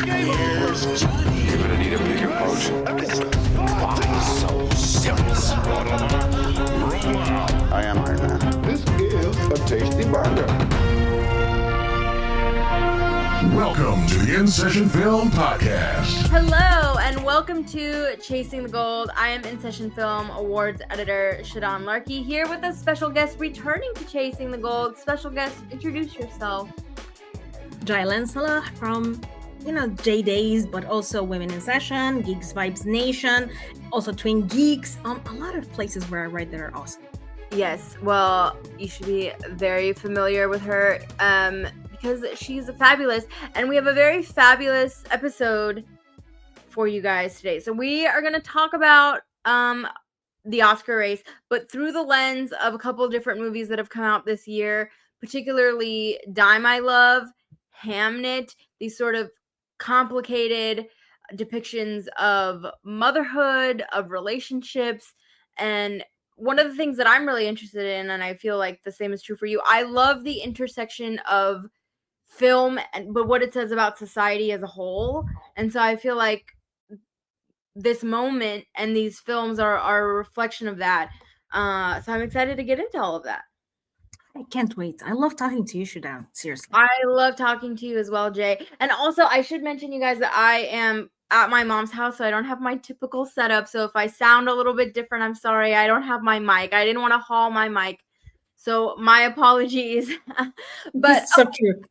Where's Johnny? You're gonna need a bigger boat. So serious. I am Iron Man. This is a tasty burger. Welcome to the In Session Film Podcast. Hello, and welcome to Chasing the Gold. I am In Session Film Awards editor Shadan here with a special guest returning to Chasing the Gold. Special guest, introduce yourself. Jaylan Saylan from, J Days, but also Women in Session, Geeks Vibes Nation, also Twin Geeks, a lot of places where I write that are awesome. Yes, well, you should be very familiar with her because she's fabulous, and we have a very fabulous episode for you guys today. So we are going to talk about the Oscar race, but through the lens of a couple of different movies that have come out this year, particularly Die My Love, Hamnet, these sort of complicated depictions of motherhood, of relationships. And one of the things that I'm really interested in, and I feel like the same is true for you, I love the intersection of film but what it says about society as a whole. And so I feel like this moment and these films are a reflection of that. So I'm excited to get into all of that. I can't wait. I love talking to you, Shadan. Seriously. I love talking to you as well, Jay. And also, I should mention, you guys, that I am at my mom's house, so I don't have my typical setup. So if I sound a little bit different, I'm sorry. I don't have my mic. I didn't want to haul my mic. So my apologies. But so true.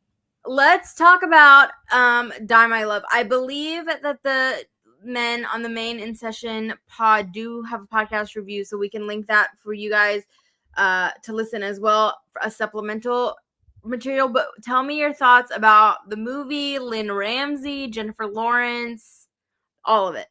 Let's talk about Die My Love. I believe that the men on the main In Session pod do have a podcast review, so we can link that for you guys to listen as well, for a supplemental material. But tell me your thoughts about the movie, Lynn Ramsey, Jennifer Lawrence, all of it.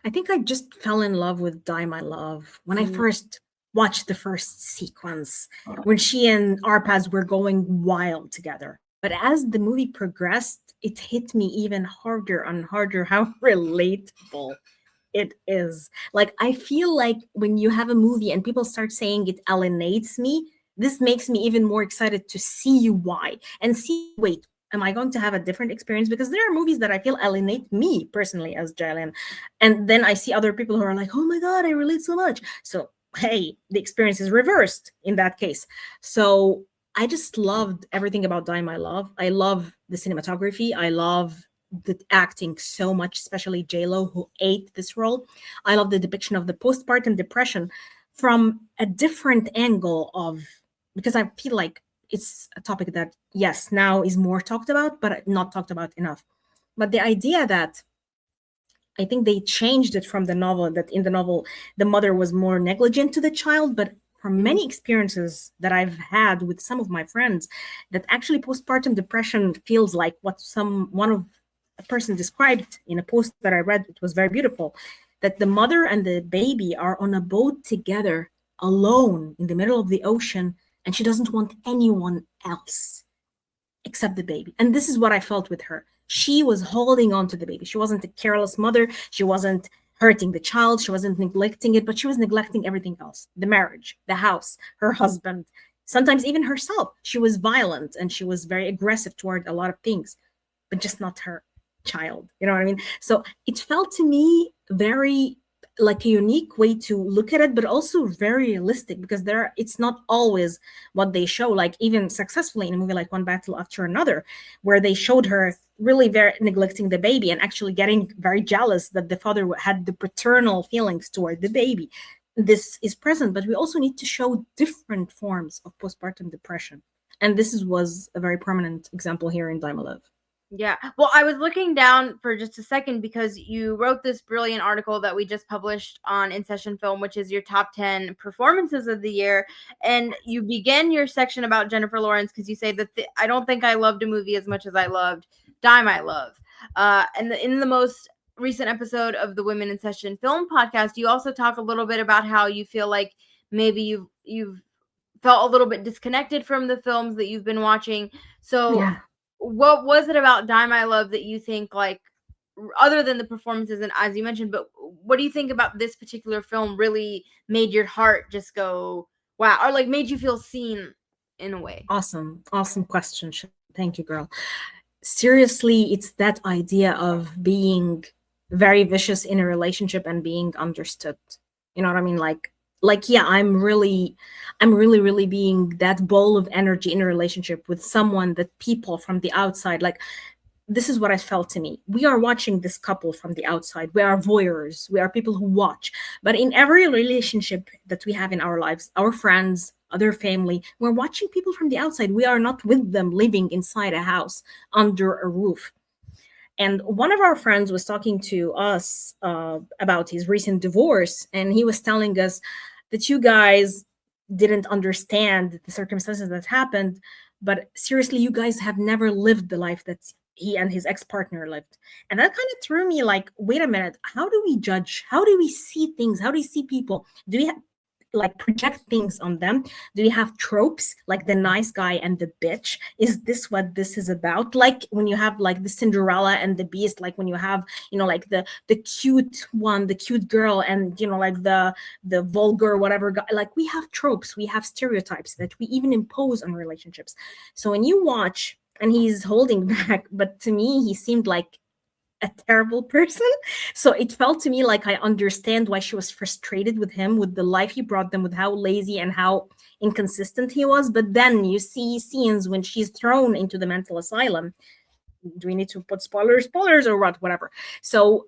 I think I just fell in love with Die My Love when I first watched the first sequence, when she and Arpaz were going wild together. But as the movie progressed, it hit me even harder and harder how relatable it is. Like, I feel like when you have a movie and people start saying it alienates me, this makes me even more excited to see why and see, wait, am I going to have a different experience? Because there are movies that I feel alienate me personally as Jaylan. And then I see other people who are like, oh my God, I relate so much. So, hey, the experience is reversed in that case. So I just loved everything about Die My Love. I love the cinematography. I love the acting so much, especially J-Lo, who ate this role. I love the depiction of the postpartum depression from a different angle because I feel like it's a topic that, yes, now is more talked about, but not talked about enough. But the idea that I think they changed it from the novel, that in the novel, the mother was more negligent to the child, but from many experiences that I've had with some of my friends, that actually postpartum depression feels like what one of a person described in a post that I read. It was very beautiful, that the mother and the baby are on a boat together alone in the middle of the ocean, and she doesn't want anyone else except the baby. And this is what I felt with her. She was holding on to the baby. She wasn't a careless mother. She wasn't hurting the child. She wasn't neglecting it, but she was neglecting everything else: the marriage, the house, her husband, sometimes even herself. She was violent and she was very aggressive toward a lot of things, but just not her child. You know what I mean? So it felt to me very like a unique way to look at it, but also very realistic, because it's not always what they show, like even successfully in a movie like One Battle After Another, where they showed her really very neglecting the baby and actually getting very jealous that the father had the paternal feelings toward the baby. This is present, but we also need to show different forms of postpartum depression. And this was a very prominent example here in Die My Love. Yeah. Well, I was looking down for just a second because you wrote this brilliant article that we just published on In Session Film, which is your top 10 performances of the year. And you begin your section about Jennifer Lawrence because you say that I don't think I loved a movie as much as I loved Die My Love. And in the most recent episode of the Women in Session Film podcast, you also talk a little bit about how you feel like maybe you've felt a little bit disconnected from the films that you've been watching. So yeah. What was it about Die My Love that you think, like, other than the performances and as you mentioned, but what do you think about this particular film really made your heart just go, wow, or like made you feel seen in a way? Awesome question. Thank you, girl. seriously, it's that idea of being very vicious in a relationship and being understood. You know what I mean? Like yeah, I'm really being that ball of energy in a relationship with someone that people from the outside, like, this is what I felt to me. We are watching this couple from the outside. We are voyeurs. We are people who watch. But in every relationship that we have in our lives, our friends, other family, we're watching people from the outside. We are not with them living inside a house under a roof. And one of our friends was talking to us about his recent divorce, and he was telling us that you guys didn't understand the circumstances that happened, but seriously, you guys have never lived the life that he and his ex-partner lived. And that kind of threw me like, wait a minute, how do we judge? How do we see things? How do we see people? Do we like project things on them? Do we have tropes like the nice guy and the bitch? Is this what this is about? Like when you have like the Cinderella and the Beast, like when you have, you know, like the cute one, the cute girl, and you know, like the vulgar whatever guy. Like we have tropes, we have stereotypes that we even impose on relationships. So when you watch, and he's holding back, but to me he seemed like a terrible person. So it felt to me like I understand why she was frustrated with him, with the life he brought them, with how lazy and how inconsistent he was. But then you see scenes when she's thrown into the mental asylum. Do we need to put spoilers or what? Whatever. So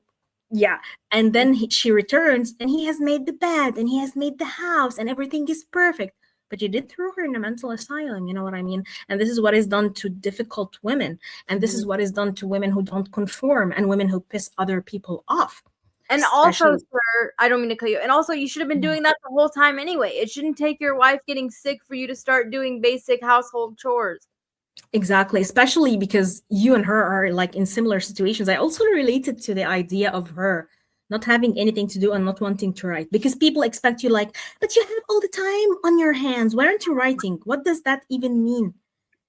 yeah, and then she returns and he has made the bed and he has made the house and everything is perfect, but you did throw her in a mental asylum. You know what I mean? And this is what is done to difficult women, and this is what is done to women who don't conform and women who piss other people off. And also, Especially- sir, I don't mean to cut you. And also, you should have been doing that the whole time anyway. It shouldn't take your wife getting sick for you to start doing basic household chores. Exactly, especially because you and her are like in similar situations. I also related to the idea of her not having anything to do and not wanting to write, because people expect you like, but you have all the time on your hands. Why aren't you writing? What does that even mean?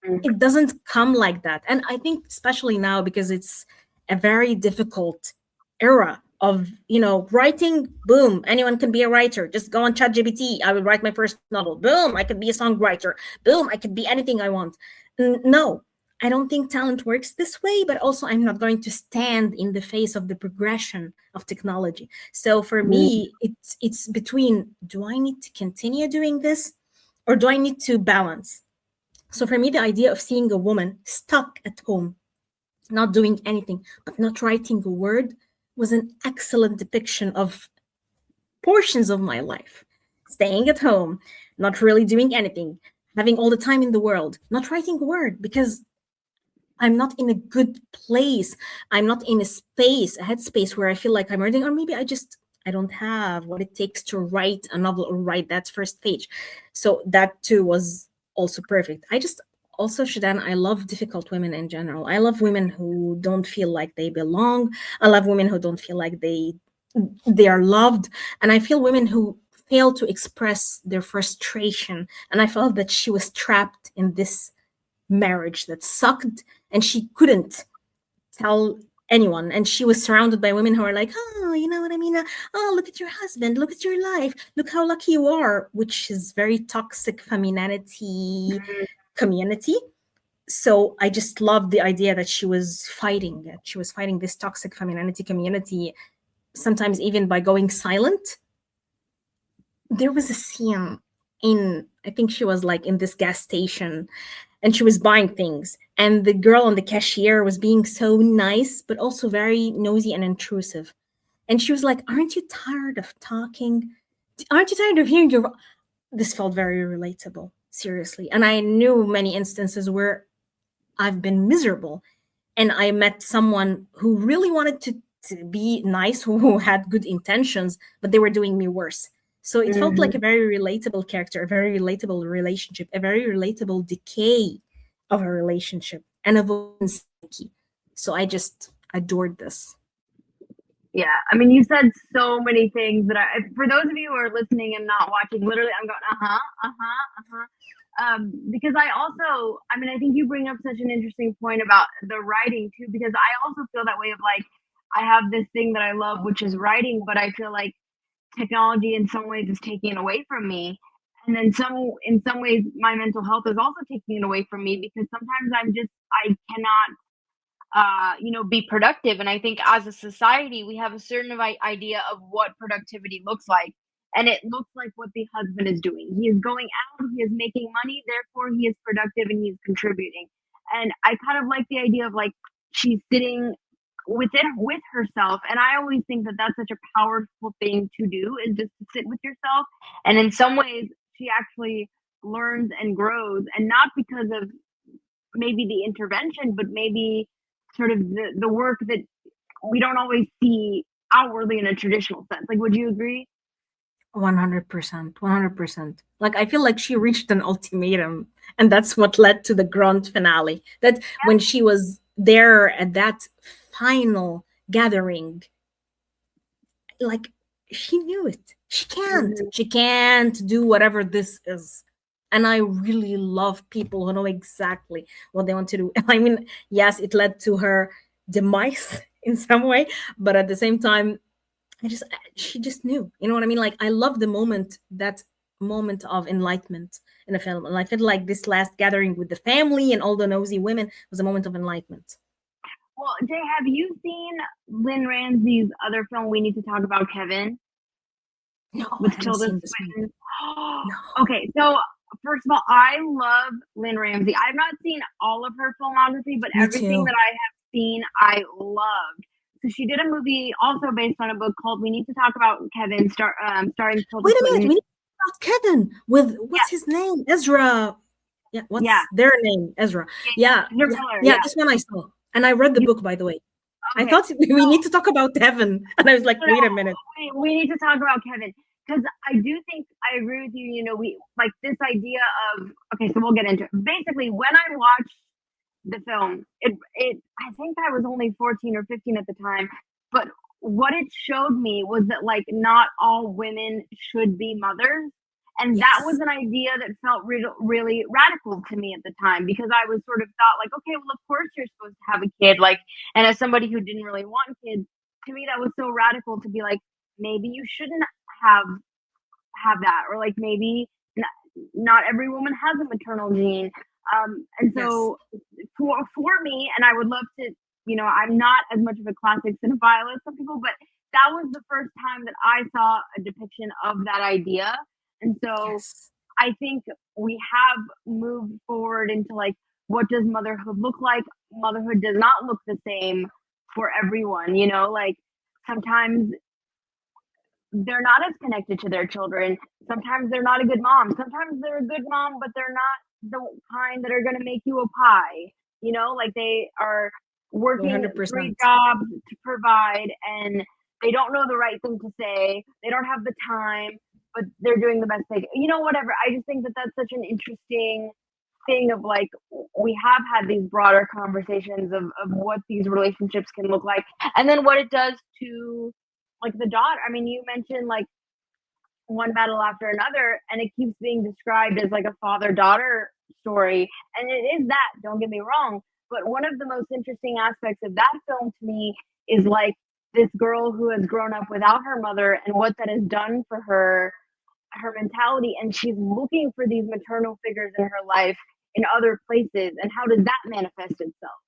It doesn't come like that. And I think especially now, because it's a very difficult era of, you know, writing. Boom, anyone can be a writer. Just go on ChatGPT. I will write my first novel. Boom, I could be a songwriter. Boom, I could be anything I want. No, I don't think talent works this way, but also I'm not going to stand in the face of the progression of technology. So for me, it's between, do I need to continue doing this or do I need to balance? So for me, the idea of seeing a woman stuck at home, not doing anything, but not writing a word, was an excellent depiction of portions of my life. Staying at home, not really doing anything, having all the time in the world, not writing a word because I'm not in a good place. I'm not in a space, a headspace where I feel like I'm writing, or maybe I don't have what it takes to write a novel or write that first page. So that too was also perfect. I just also, Shadan, I love difficult women in general. I love women who don't feel like they belong. I love women who don't feel like they are loved. And I feel women who fail to express their frustration. And I felt that she was trapped in this marriage that sucked and she couldn't tell anyone, and she was surrounded by women who are like, oh, you know what I mean, oh, look at your husband, look at your life, look how lucky you are, which is very toxic femininity community. So I just loved the idea that she was fighting it. She was fighting this toxic femininity community, sometimes even by going silent. There was a scene in, I think she was like in this gas station and she was buying things, and the girl on the cashier was being so nice but also very nosy and intrusive, and she was like, aren't you tired of talking? Aren't you tired of hearing your this felt very relatable, seriously. And I knew many instances where I've been miserable and I met someone who really wanted to be nice, who had good intentions, but they were doing me worse. So it felt like a very relatable character, a very relatable relationship, a very relatable decay of a relationship and of a woman's psyche. So I just adored this. Yeah, I mean, you said so many things that for those of you who are listening and not watching, literally, I'm going, because I mean, I think you bring up such an interesting point about the writing too, because I also feel that way of like, I have this thing that I love, which is writing, but I feel like technology in some ways is taking it away from me. And then in some ways, my mental health is also taking it away from me because sometimes I cannot be productive. And I think as a society, we have a certain idea of what productivity looks like. And it looks like what the husband is doing. He is going out, he is making money, therefore he is productive and he's contributing. And I kind of like the idea of like she's sitting with herself. And I always think that that's such a powerful thing to do, is just to sit with yourself. And in some ways, she actually learns and grows, and not because of maybe the intervention, but maybe sort of the work that we don't always see outwardly in a traditional sense. Like, would you agree? 100%, 100%. Like I feel like she reached an ultimatum, and that's what led to the grand finale. That when she was there at that final gathering, like she knew it. She can't do whatever this is. And I really love people who know exactly what they want to do. I mean, yes, it led to her demise in some way, but at the same time, she just knew. You know what I mean? Like I love the moment, that moment of enlightenment in a film. And I feel like this last gathering with the family and all the nosy women was a moment of enlightenment. Well, Jay, have you seen Lynn Ramsey's other film, We Need to Talk About Kevin? No, I With haven't Tilda seen this Swinton? No. Okay, so first of all, I love Lynn Ramsey. I've not seen all of her filmography, but Me everything too. that I have seen, I loved. So she did a movie also based on a book called We Need to Talk About Kevin, starring Tilda Wait a minute, Swinton. we need to talk about Kevin with what's his name? Ezra. Yeah, what's their name? Ezra. Yeah, Ezra Miller, this one I saw. And I read the book, by the way. I Okay. thought we need to talk about Kevin. And I was like, wait a minute. We need to talk about Kevin, because I do think I agree with you. You know, we like this idea of, okay, so we'll get into it. Basically, when I watched the film, it I think I was only 14 or 15 at the time, but what it showed me was that like not all women should be mothers. And that was an idea that felt really radical to me at the time, because I was sort of thought like, okay, well, of course you're supposed to have a kid. Like, and as somebody who didn't really want kids, to me that was so radical to be like, maybe you shouldn't have that, or like maybe not every woman has a maternal gene. And so for me, and I would love to, I'm not as much of a classic cinephile as some people, but that was the first time that I saw a depiction of that idea. And so I think we have moved forward into like, what does motherhood look like? Motherhood does not look the same for everyone, like sometimes they're not as connected to their children. Sometimes they're not a good mom. Sometimes they're a good mom, but they're not the kind that are going to make you a pie, like they are working 100%. 3 jobs to provide, and they don't know the right thing to say. They don't have the time, but they're doing the best they can. Whatever. I just think that that's such an interesting thing of like, we have had these broader conversations of what these relationships can look like, and then what it does to like the daughter. I mean, you mentioned like one battle after another, and it keeps being described as like a father-daughter story, and it is that, don't get me wrong, but one of the most interesting aspects of that film to me is like this girl who has grown up without her mother and what that has done for her mentality, and she's looking for these maternal figures in her life in other places, and how does that manifest itself?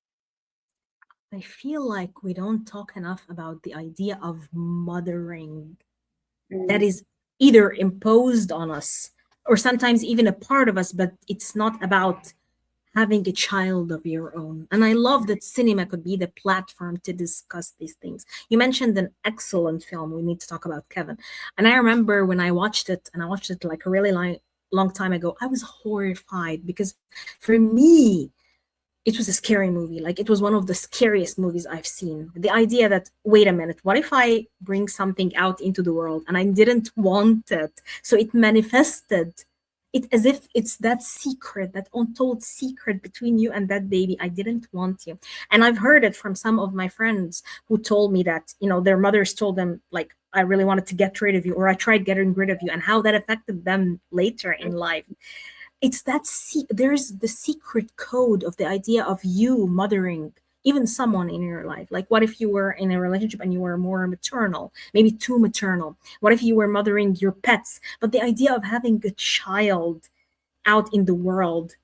I feel like we don't talk enough about the idea of mothering that is either imposed on us or sometimes even a part of us, but it's not about having a child of your own. And I love that cinema could be the platform to discuss these things. You mentioned an excellent film. We need to talk about Kevin. And I remember when I watched it, and I watched it like a really long time ago, I was horrified because for me, it was a scary movie. Like it was one of the scariest movies I've seen. The idea that, wait a minute, what if I bring something out into the world and I didn't want it? So it manifested it as if it's that secret, that untold secret between you and that baby. I didn't want you. And I've heard it from some of my friends who told me that, their mothers told them, like, I really wanted to get rid of you, or I tried getting rid of you, and how that affected them later in life. It's that there's the secret code of the idea of you mothering even someone in your life. Like, what if you were in a relationship and you were more maternal, maybe too maternal? What if you were mothering your pets? But the idea of having a child out in the world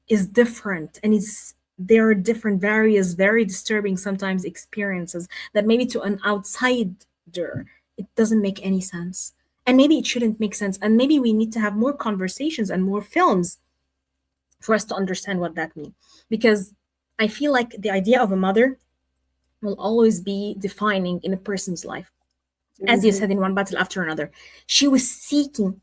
is different, and is there are different, various, very disturbing sometimes experiences that maybe to an outsider, it doesn't make any sense. And maybe it shouldn't make sense. And maybe we need to have more conversations and more films for us to understand what that means. Because I feel like the idea of a mother will always be defining in a person's life. As you said, in One Battle After Another, she was seeking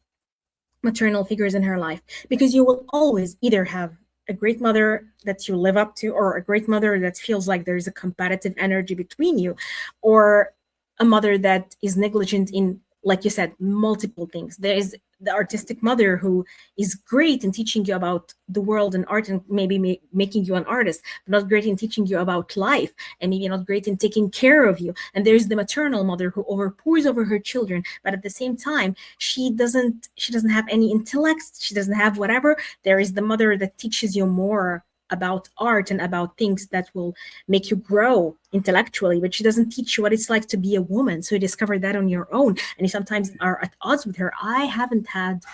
maternal figures in her life, because you will always either have a great mother that you live up to, or a great mother that feels like there's a competitive energy between you, or a mother that is negligent in, like you said, multiple things. There is the artistic mother who is great in teaching you about the world and art, and maybe making you an artist, but not great in teaching you about life, and maybe not great in taking care of you. And there's the maternal mother who overpours over her children, but at the same time, she doesn't have any intellect, she doesn't have whatever. There is the mother that teaches you more about art and about things that will make you grow intellectually, but she doesn't teach you what it's like to be a woman. So you discover that on your own, and you sometimes are at odds with her. I haven't had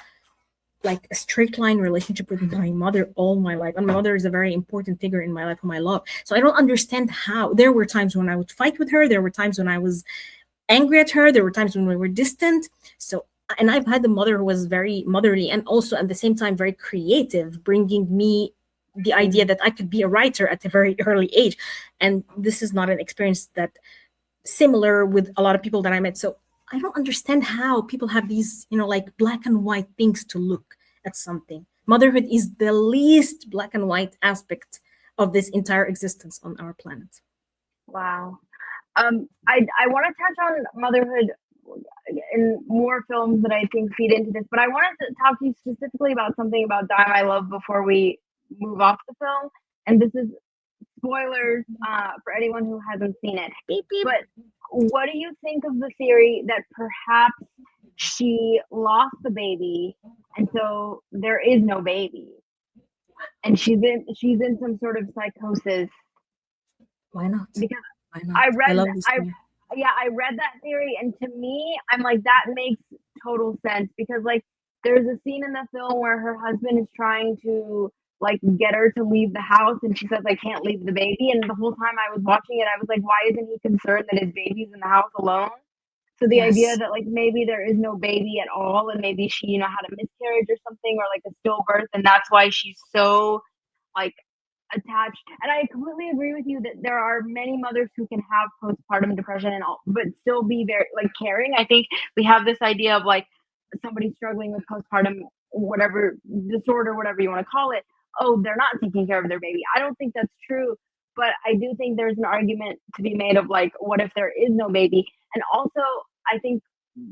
like a straight line relationship with my mother all my life, and my mother is a very important figure in my life whom I love. So I don't understand how. There were times when I would fight with her, there were times when I was angry at her, there were times when we were distant. So, and I've had a mother who was very motherly and also at the same time very creative, bringing me the idea that I could be a writer at a very early age. And this is not an experience that similar with a lot of people that I met. So I don't understand how people have these, like black and white things to look at something. Motherhood is the least black and white aspect of this entire existence on our planet. Wow. I want to touch on motherhood in more films that I think feed into this, but I wanted to talk to you specifically about something about Die My Love before we move off the film. And this is spoilers for anyone who hasn't seen it. Beep, beep. But what do you think of the theory that perhaps she lost the baby and so there is no baby, and she's in some sort of psychosis? Why not? Because Why not? I read love this theory. I read that theory, and to me, I'm like, that makes total sense, because like there's a scene in the film where her husband is trying to like get her to leave the house, and she says, I can't leave the baby. And the whole time I was watching it, I was like, why isn't he concerned that his baby's in the house alone? So the idea that like maybe there is no baby at all, and maybe she, had a miscarriage or something, or like a stillbirth, and that's why she's so like attached. And I completely agree with you that there are many mothers who can have postpartum depression and all, but still be very like caring. I think we have this idea of like somebody struggling with postpartum, whatever disorder, whatever you want to call it. Oh, they're not taking care of their baby. I don't think that's true, but I do think there's an argument to be made of like, what if there is no baby? And also, I think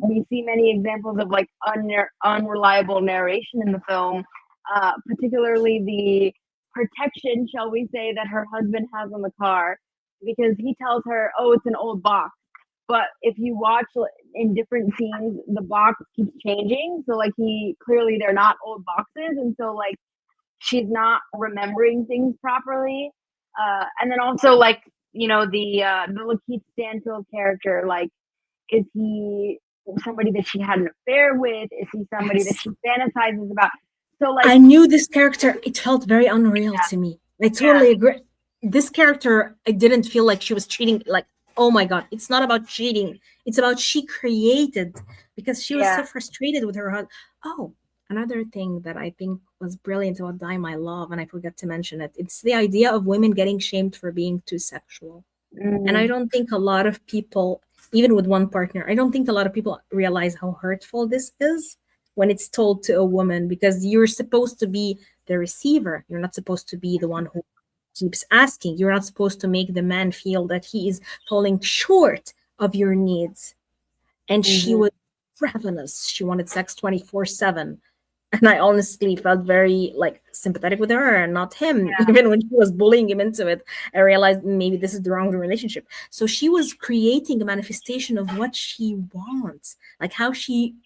we see many examples of like unreliable narration in the film, particularly the protection, shall we say, that her husband has on the car, because he tells her, oh, it's an old box. But if you watch in different scenes, the box keeps changing. So like clearly they're not old boxes. And so like she's not remembering things properly. And then also like, the Lakeith Stanfield character, like, is he somebody that she had an affair with? Is he somebody that she fantasizes about? So like, I knew this character, it felt very unreal to me. I totally agree. This character, I didn't feel like she was cheating. Like, oh my God, it's not about cheating. It's about she created, because she was so frustrated with her husband. Oh, another thing that I think was brilliant about Die My Love, and I forgot to mention it, it's the idea of women getting shamed for being too sexual. And I don't think a lot of people, even with one partner, I don't think a lot of people realize how hurtful this is when it's told to a woman, because you're supposed to be the receiver. You're not supposed to be the one who keeps asking. You're not supposed to make the man feel that he is falling short of your needs. And she was ravenous. She wanted sex 24/7. And I honestly felt very like sympathetic with her and not him. Even when she was bullying him into it, I realized maybe this is the wrong relationship. So she was creating a manifestation of what she wants, like how she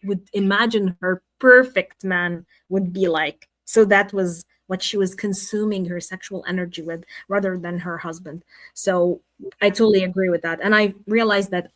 would imagine her perfect man would be like. So that was what she was consuming her sexual energy with, rather than her husband. So I totally agree with that. And I realized that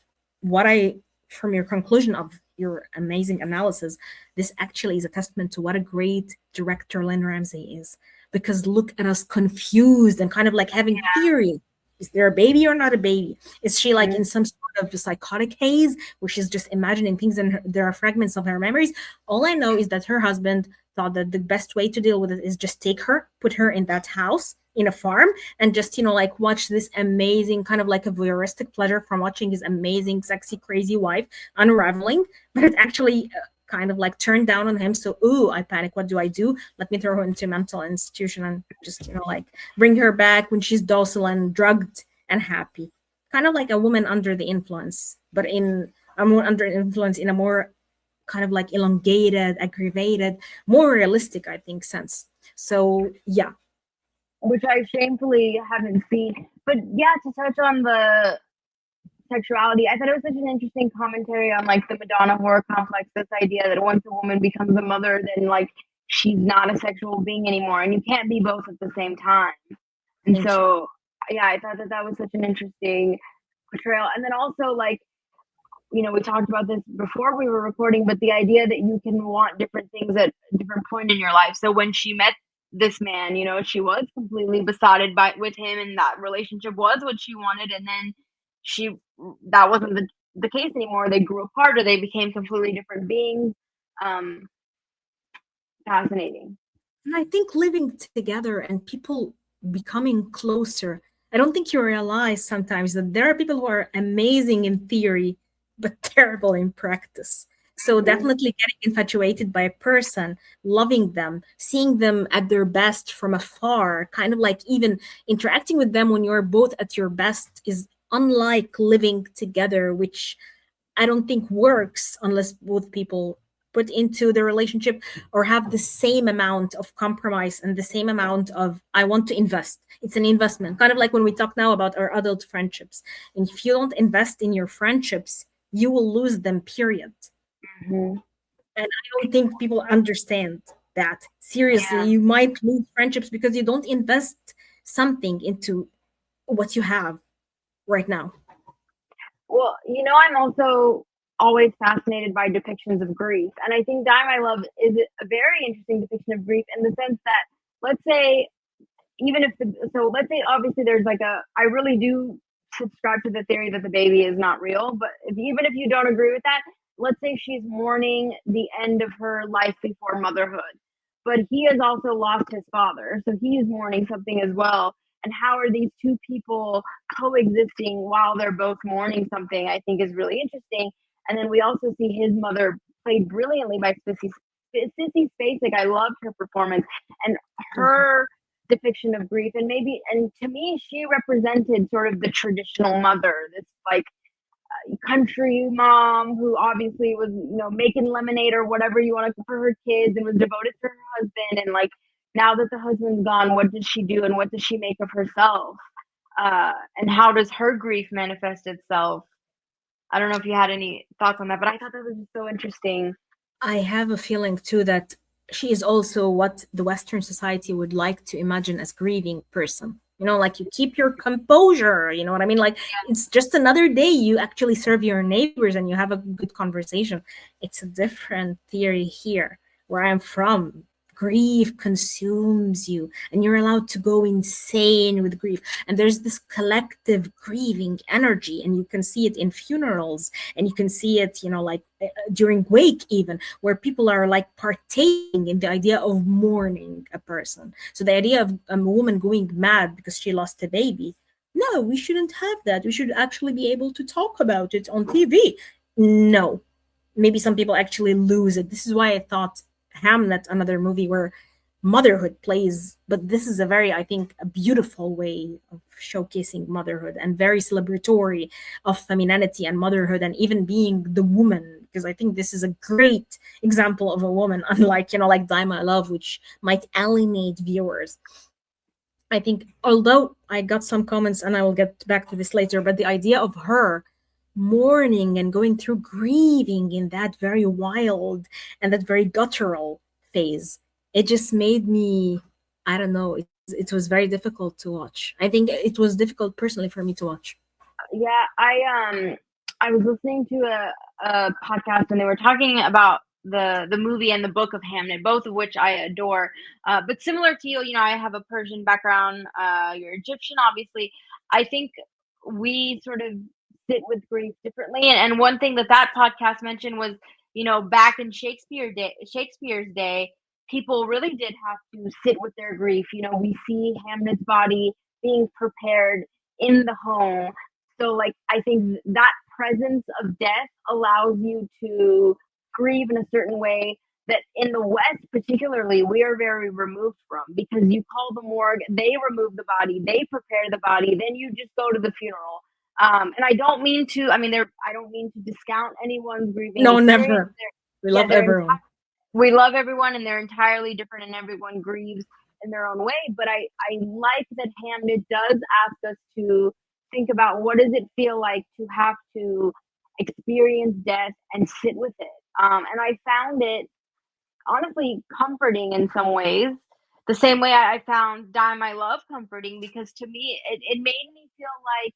from your conclusion of your amazing analysis, this actually is a testament to what a great director Lynn Ramsey is. Because look at us confused and kind of like having theories. Is there a baby or not a baby? Is she like in some sort of psychotic haze where she's just imagining things and there are fragments of her memories? All I know is that her husband thought that the best way to deal with it is just take her, put her in that house in a farm, and just, like watch this amazing kind of like a voyeuristic pleasure from watching his amazing, sexy, crazy wife unraveling. But it actually kind of like turned down on him. So, ooh, I panic. What do I do? Let me throw her into a mental institution and just, like bring her back when she's docile and drugged and happy. Kind of like a woman under the influence, but in a more under influence in a more kind of like elongated, aggravated, more realistic, I think, sense. So, yeah. Which I shamefully haven't seen. But yeah, to touch on the sexuality, I thought it was such an interesting commentary on like the Madonna horror complex, this idea that once a woman becomes a mother, then like she's not a sexual being anymore, and you can't be both at the same time. And so yeah, I thought that was such an interesting portrayal. And then also, like, we talked about this before we were recording, but the idea that you can want different things at a different point in your life. So when she met this man, she was completely besotted with him, and that relationship was what she wanted, and then that wasn't the case anymore. They grew apart, or they became completely different beings. Fascinating. And I think living together and people becoming closer, I don't think you realize sometimes that there are people who are amazing in theory but terrible in practice. So definitely getting infatuated by a person, loving them, seeing them at their best from afar, kind of like even interacting with them when you're both at your best is unlike living together, which I don't think works unless both people put into the relationship or have the same amount of compromise and the same amount of I want to invest. It's an investment, kind of like when we talk now about our adult friendships. And if you don't invest in your friendships, you will lose them, period. Mm-hmm. And I don't think people understand that. Seriously, Yeah. you might lose friendships because you don't invest something into what you have right now. Well, I'm also always fascinated by depictions of grief. And I think Die My Love is a very interesting depiction of grief in the sense that, let's say, let's say obviously there's like I really do subscribe to the theory that the baby is not real, but even if you don't agree with that, let's say she's mourning the end of her life before motherhood, but he has also lost his father, so he is mourning something as well. And how are these two people coexisting while they're both mourning something, I think is really interesting. And then we also see his mother played brilliantly by Sissy Spacek. I loved her performance and her depiction of grief. And to me, she represented sort of the traditional mother, this like country mom who obviously was, making lemonade or whatever you want to for her kids and was devoted to her husband. And like, now that the husband's gone, what does she do and what does she make of herself? And how does her grief manifest itself? I don't know if you had any thoughts on that, but I thought that was just so interesting. I have a feeling too that she is also what the Western society would like to imagine as grieving person. Like you keep your composure, you know what I mean? Like it's just another day you actually serve your neighbors and you have a good conversation. It's a different theory here where I'm from. Grief consumes you and you're allowed to go insane with grief. And there's this collective grieving energy, and you can see it in funerals, and you can see it, like during wake even, where people are like partaking in the idea of mourning a person. So the idea of a woman going mad because she lost a baby, no, we shouldn't have that. We should actually be able to talk about it on TV. No, maybe some people actually lose it. This is why I thought Hamnet, another movie where motherhood plays, but this is a very, I think, a beautiful way of showcasing motherhood and very celebratory of femininity and motherhood and even being the woman, because I think this is a great example of a woman, unlike, like Die My Love, which might alienate viewers. I think, although I got some comments and I will get back to this later, but the idea of her mourning and going through grieving in that very wild and that very guttural phase, it just made me, I don't know, it was very difficult to watch. I think it was difficult personally for me to watch. Yeah, I was listening to a podcast and they were talking about the movie and the book of Hamnet, both of which I adore. But similar to you, I have a Persian background. You're Egyptian, obviously. I think we sort of sit with grief differently. And one thing that podcast mentioned was, back in Shakespeare's day, people really did have to sit with their grief. We see Hamnet's body being prepared in the home. So, like, I think that presence of death allows you to grieve in a certain way that in the West, particularly, we are very removed from, because you call the morgue, they remove the body, they prepare the body, then you just go to the funeral. And I don't mean to, I don't mean to discount anyone's grieving No, experience. never. We love everyone. We love everyone, and they're entirely different, and everyone grieves in their own way. But I like that Hamnet does ask us to think about, what does it feel like to have to experience death and sit with it. And I found it honestly comforting in some ways, the same way I found Die My Love comforting, because to me it made me feel like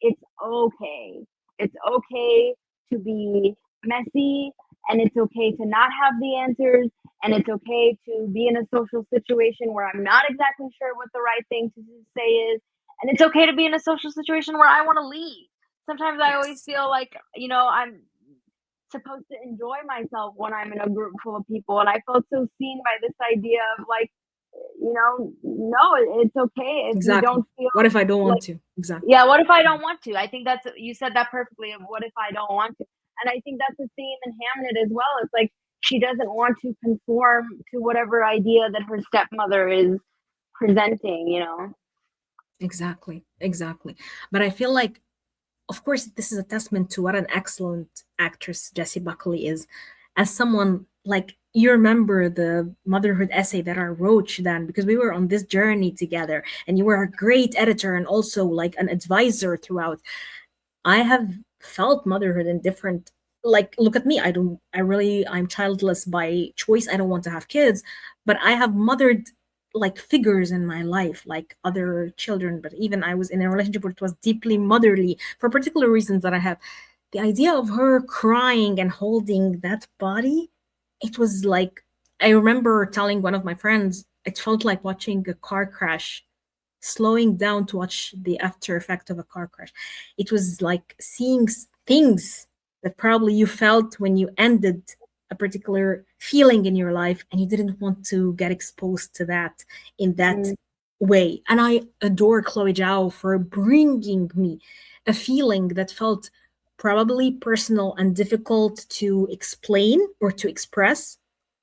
it's okay. It's okay to be messy, and it's okay to not have the answers, and it's okay to be in a social situation where I'm not exactly sure what the right thing to say is, and it's okay to be in a social situation where I want to leave. Sometimes I always feel like, I'm supposed to enjoy myself when I'm in a group full of people, and I felt so seen by this idea of, like, no, it's okay if you don't feel. What if I don't want like, to? Exactly. Yeah, what if I don't want to? I think you said that perfectly, of what if I don't want to? And I think that's a theme in Hamnet as well. It's like she doesn't want to conform to whatever idea that her stepmother is presenting. Exactly. But I feel like, of course, this is a testament to what an excellent actress Jessie Buckley is. As someone, like, you remember the motherhood essay that I wrote, Shadan, because we were on this journey together, and you were a great editor and also like an advisor throughout. I have felt motherhood in different, like, look at me. I'm childless by choice. I don't want to have kids, but I have mothered like figures in my life, like other children. But even I was in a relationship where it was deeply motherly for particular reasons that I have. The idea of her crying and holding that body, it was like, I remember telling one of my friends, it felt like watching a car crash, slowing down to watch the after effect of a car crash. It was like seeing things that probably you felt when you ended a particular feeling in your life, and you didn't want to get exposed to that in that way. And I adore Chloe Zhao for bringing me a feeling that felt probably personal and difficult to explain or to express,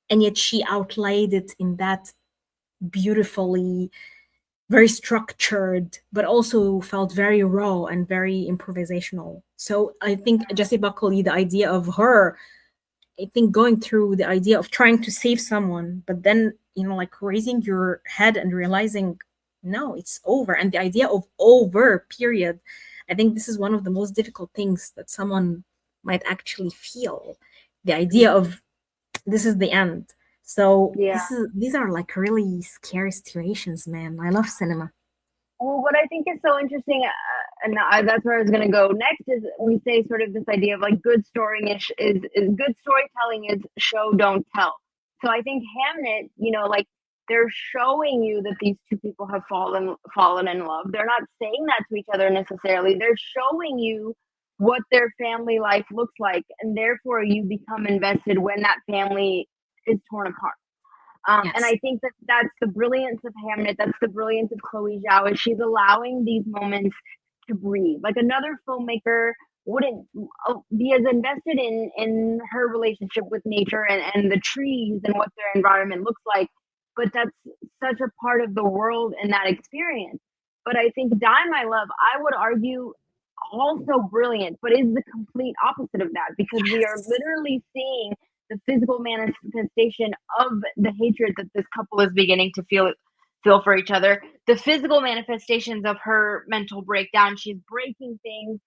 and yet she outlaid it in that beautifully, very structured, but also felt very raw and very improvisational. So I think Jessie Buckley, the idea of her, I think going through the idea of trying to save someone, but then, like raising your head and realizing, no, it's over. And the idea of over, period. I think this is one of the most difficult things that someone might actually feel. The idea of this is the end. So Yeah. these are like really scary situations, man. I love cinema. Well, what I think is so interesting, that's where I was going to go next, is we say sort of this idea of like good storying is good storytelling is show, don't tell. So I think Hamnet, like, they're showing you that these two people have fallen in love. They're not saying that to each other necessarily. They're showing you what their family life looks like, and therefore you become invested when that family is torn apart. Yes. And I think that's the brilliance of Hamnet. That's the brilliance of Chloe Zhao, is she's allowing these moments to breathe. Like, another filmmaker wouldn't be as invested in her relationship with nature and the trees and what their environment looks like. But that's such a part of the world and that experience. But I think Die My Love, I would argue, also brilliant, but is the complete opposite of that, because we are literally seeing the physical manifestation of the hatred that this couple is beginning to feel for each other. The physical manifestations of her mental breakdown. She's breaking things.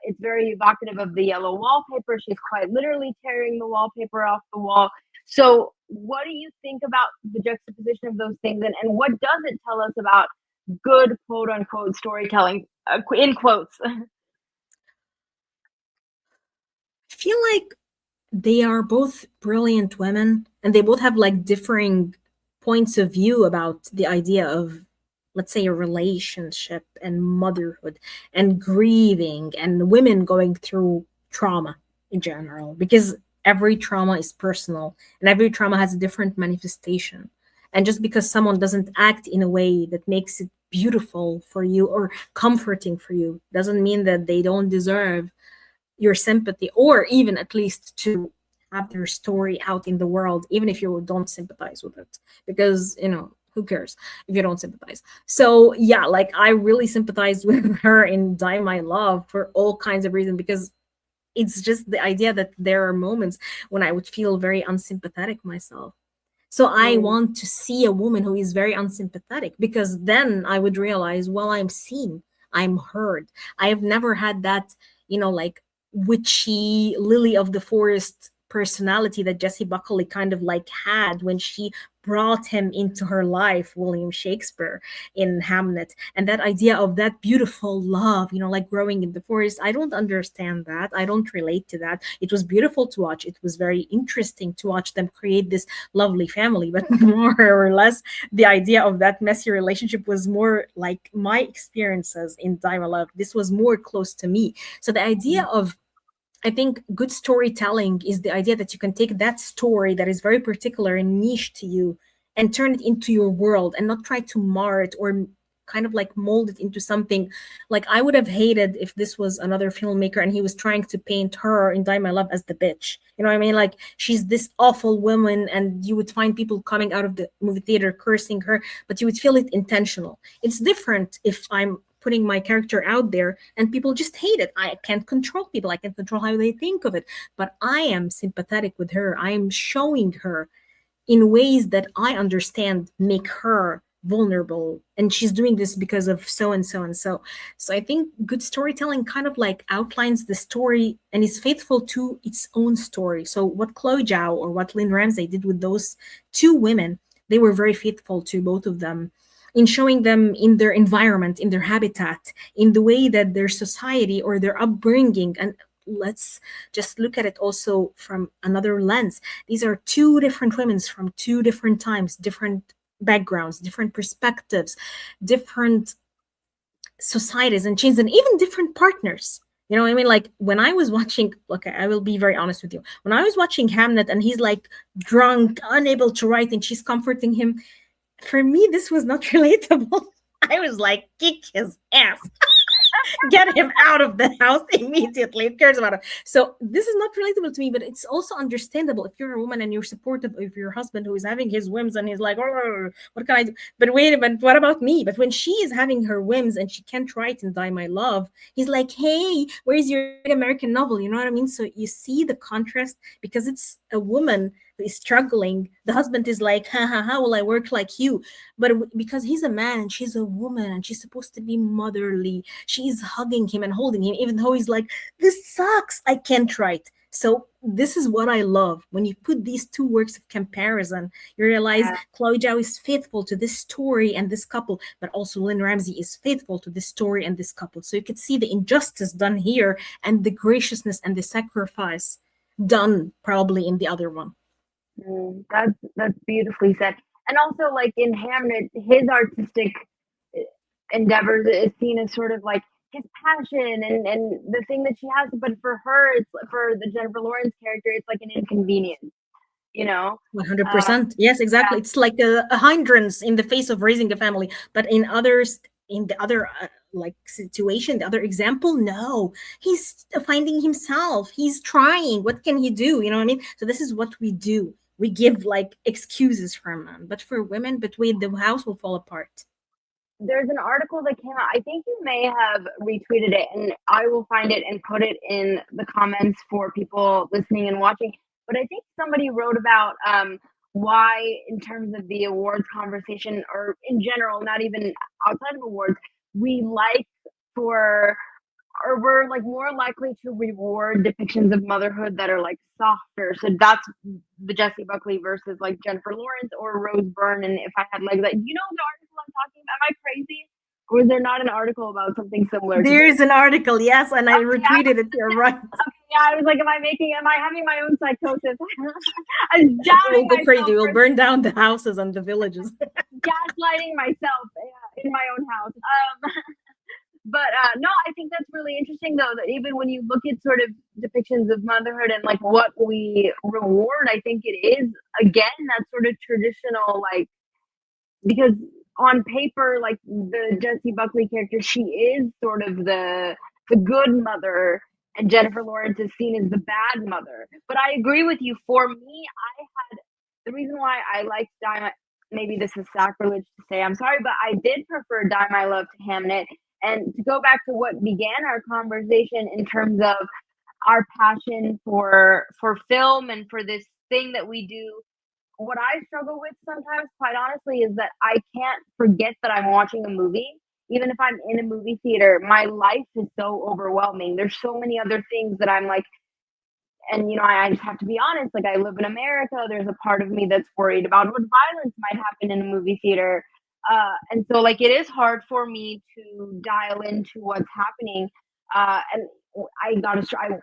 It's very evocative of the yellow wallpaper. She's quite literally tearing the wallpaper off the wall. So what do you think about the juxtaposition of those things, and what does it tell us about good, quote unquote, storytelling, in quotes? feel like they are both brilliant women, and they both have like differing points of view about the idea of, let's say, a relationship and motherhood and grieving and women going through trauma in general, because every trauma is personal and every trauma has a different manifestation. And just because someone doesn't act in a way that makes it beautiful for you or comforting for you doesn't mean that they don't deserve your sympathy, or even at least to have their story out in the world, even if you don't sympathize with it. Because, who cares if you don't sympathize? So, yeah, like I really sympathized with her in Die My Love for all kinds of reasons, because it's just the idea that there are moments when I would feel very unsympathetic myself. So I want to see a woman who is very unsympathetic, because then I would realize, well, I'm seen, I'm heard. I have never had that, like witchy lily of the forest personality that Jessie Buckley kind of like had when she brought him into her life, William Shakespeare in Hamnet. And that idea of that beautiful love, like growing in the forest, I don't understand that. I don't relate to that. It was beautiful to watch. It was very interesting to watch them create this lovely family, but more or less the idea of that messy relationship was more like my experiences in Die My Love. This was more close to me. So the idea of, I think good storytelling is the idea that you can take that story that is very particular and niche to you and turn it into your world and not try to mar it or kind of like mold it into something. Like I would have hated if this was another filmmaker and he was trying to paint her in Die My Love as the bitch. You know what I mean? Like she's this awful woman and you would find people coming out of the movie theater cursing her, but you would feel it intentional. It's different if I'm putting my character out there and people just hate it. I can't control people. I can't control how they think of it. But I am sympathetic with her. I am showing her in ways that I understand make her vulnerable. And she's doing this because of so and so and so. So I think good storytelling kind of like outlines the story and is faithful to its own story. So what Chloe Zhao or what Lynn Ramsey did with those two women, they were very faithful to both of them in showing them in their environment, in their habitat, in the way that their society or their upbringing. And let's just look at it also from another lens. These are two different women from two different times, different backgrounds, different perspectives, different societies and chains, and even different partners. You know what I mean? Like when I was watching, okay, I will be very honest with you. When I was watching Hamnet and he's like drunk, unable to write, and she's comforting him, for me, this was not relatable. I was like, kick his ass. Get him out of the house immediately. Who cares about him? So this is not relatable to me, but it's also understandable if you're a woman and you're supportive of your husband who is having his whims and he's like, oh, what can I do? But wait a minute, what about me? But when she is having her whims and she can't write and Die My Love, he's like, hey, where's your American novel? You know what I mean? So you see the contrast because it's a woman who is struggling. The husband is like, how will I work like you? But because he's a man and she's a woman and she's supposed to be motherly, she's hugging him and holding him, even though he's like, this sucks, I can't write. So this is what I love. When you put these two works of comparison, you realize Chloe Zhao is faithful to this story and this couple, but also Lynn Ramsey is faithful to this story and this couple. So you could see the injustice done here and the graciousness and the sacrifice done probably in the other one. That's beautifully said. And also, like in Hamnet, his artistic endeavors is seen as sort of like his passion and the thing that she has. But for her, it's for the Jennifer Lawrence character, it's like an inconvenience. 100%. Yes, exactly. Yeah. It's like a hindrance in the face of raising a family. But in others, in the other like situation, the other example, no, he's finding himself. He's trying. What can he do? You know what I mean? So this is what we do. We give like excuses for men, but for women, but wait, the house will fall apart. There's an article that came out. I think you may have retweeted it, and I will find it and put it in the comments for people listening and watching. But I think somebody wrote about why, in terms of the awards conversation, or in general, not even outside of awards, we're like more likely to reward depictions of motherhood that are like softer. So that's the Jessie Buckley versus like Jennifer Lawrence or Rose Byrne and If I Had Legs. You know the article I'm talking about? Am I crazy? Or is there not an article about something similar? There is an article, yes, and I retweeted it. You're right. Okay, Yeah, I was like, am I having my own psychosis? I was We'll doubting go crazy. myself We'll for burn down the houses and the villages. gaslighting myself in my own house. But no, I think that's really interesting though, that even when you look at sort of depictions of motherhood and like what we reward, I think it is again that sort of traditional, like, because on paper, like the Jessie Buckley character, she is sort of the good mother, and Jennifer Lawrence is seen as the bad mother. But I agree with you. For me, I had the reason why I liked Die. Maybe this is sacrilege to say, I'm sorry, but I did prefer Die My Love to Hamnet. And to go back to what began our conversation in terms of our passion for film and for this thing that we do, what I struggle with sometimes, quite honestly, is that I can't forget that I'm watching a movie. Even if I'm in a movie theater, my life is so overwhelming. There's so many other things that I'm like, and I just have to be honest, like I live in America, there's a part of me that's worried about what violence might happen in a movie theater. And so like it is hard for me to dial into what's happening. And I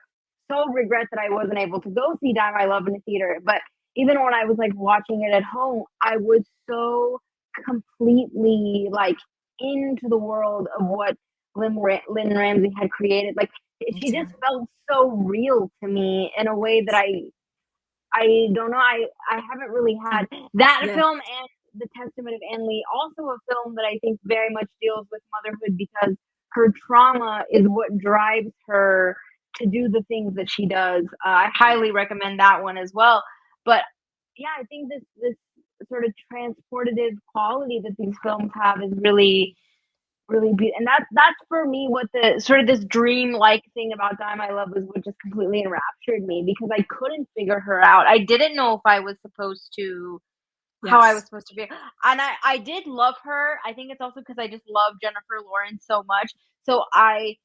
so regret that I wasn't able to go see Die My Love in the theater. But even when I was like watching it at home, I was so completely like into the world of what Lynn Ramsey had created. Like she just felt so real to me in a way that I don't know. I haven't really had that film, and The Testament of Anne Lee, also a film that I think very much deals with motherhood because her trauma is what drives her to do the things that she does. I highly recommend that one as well. But yeah, I think this sort of transportative quality that these films have is really beautiful. And that's for me what the sort of this dream like thing about Die My Love was, what just completely enraptured me, because I couldn't figure her out. I didn't know if I was supposed to how I was supposed to feel. And I did love her. I think it's also because I just love Jennifer Lawrence so much. So I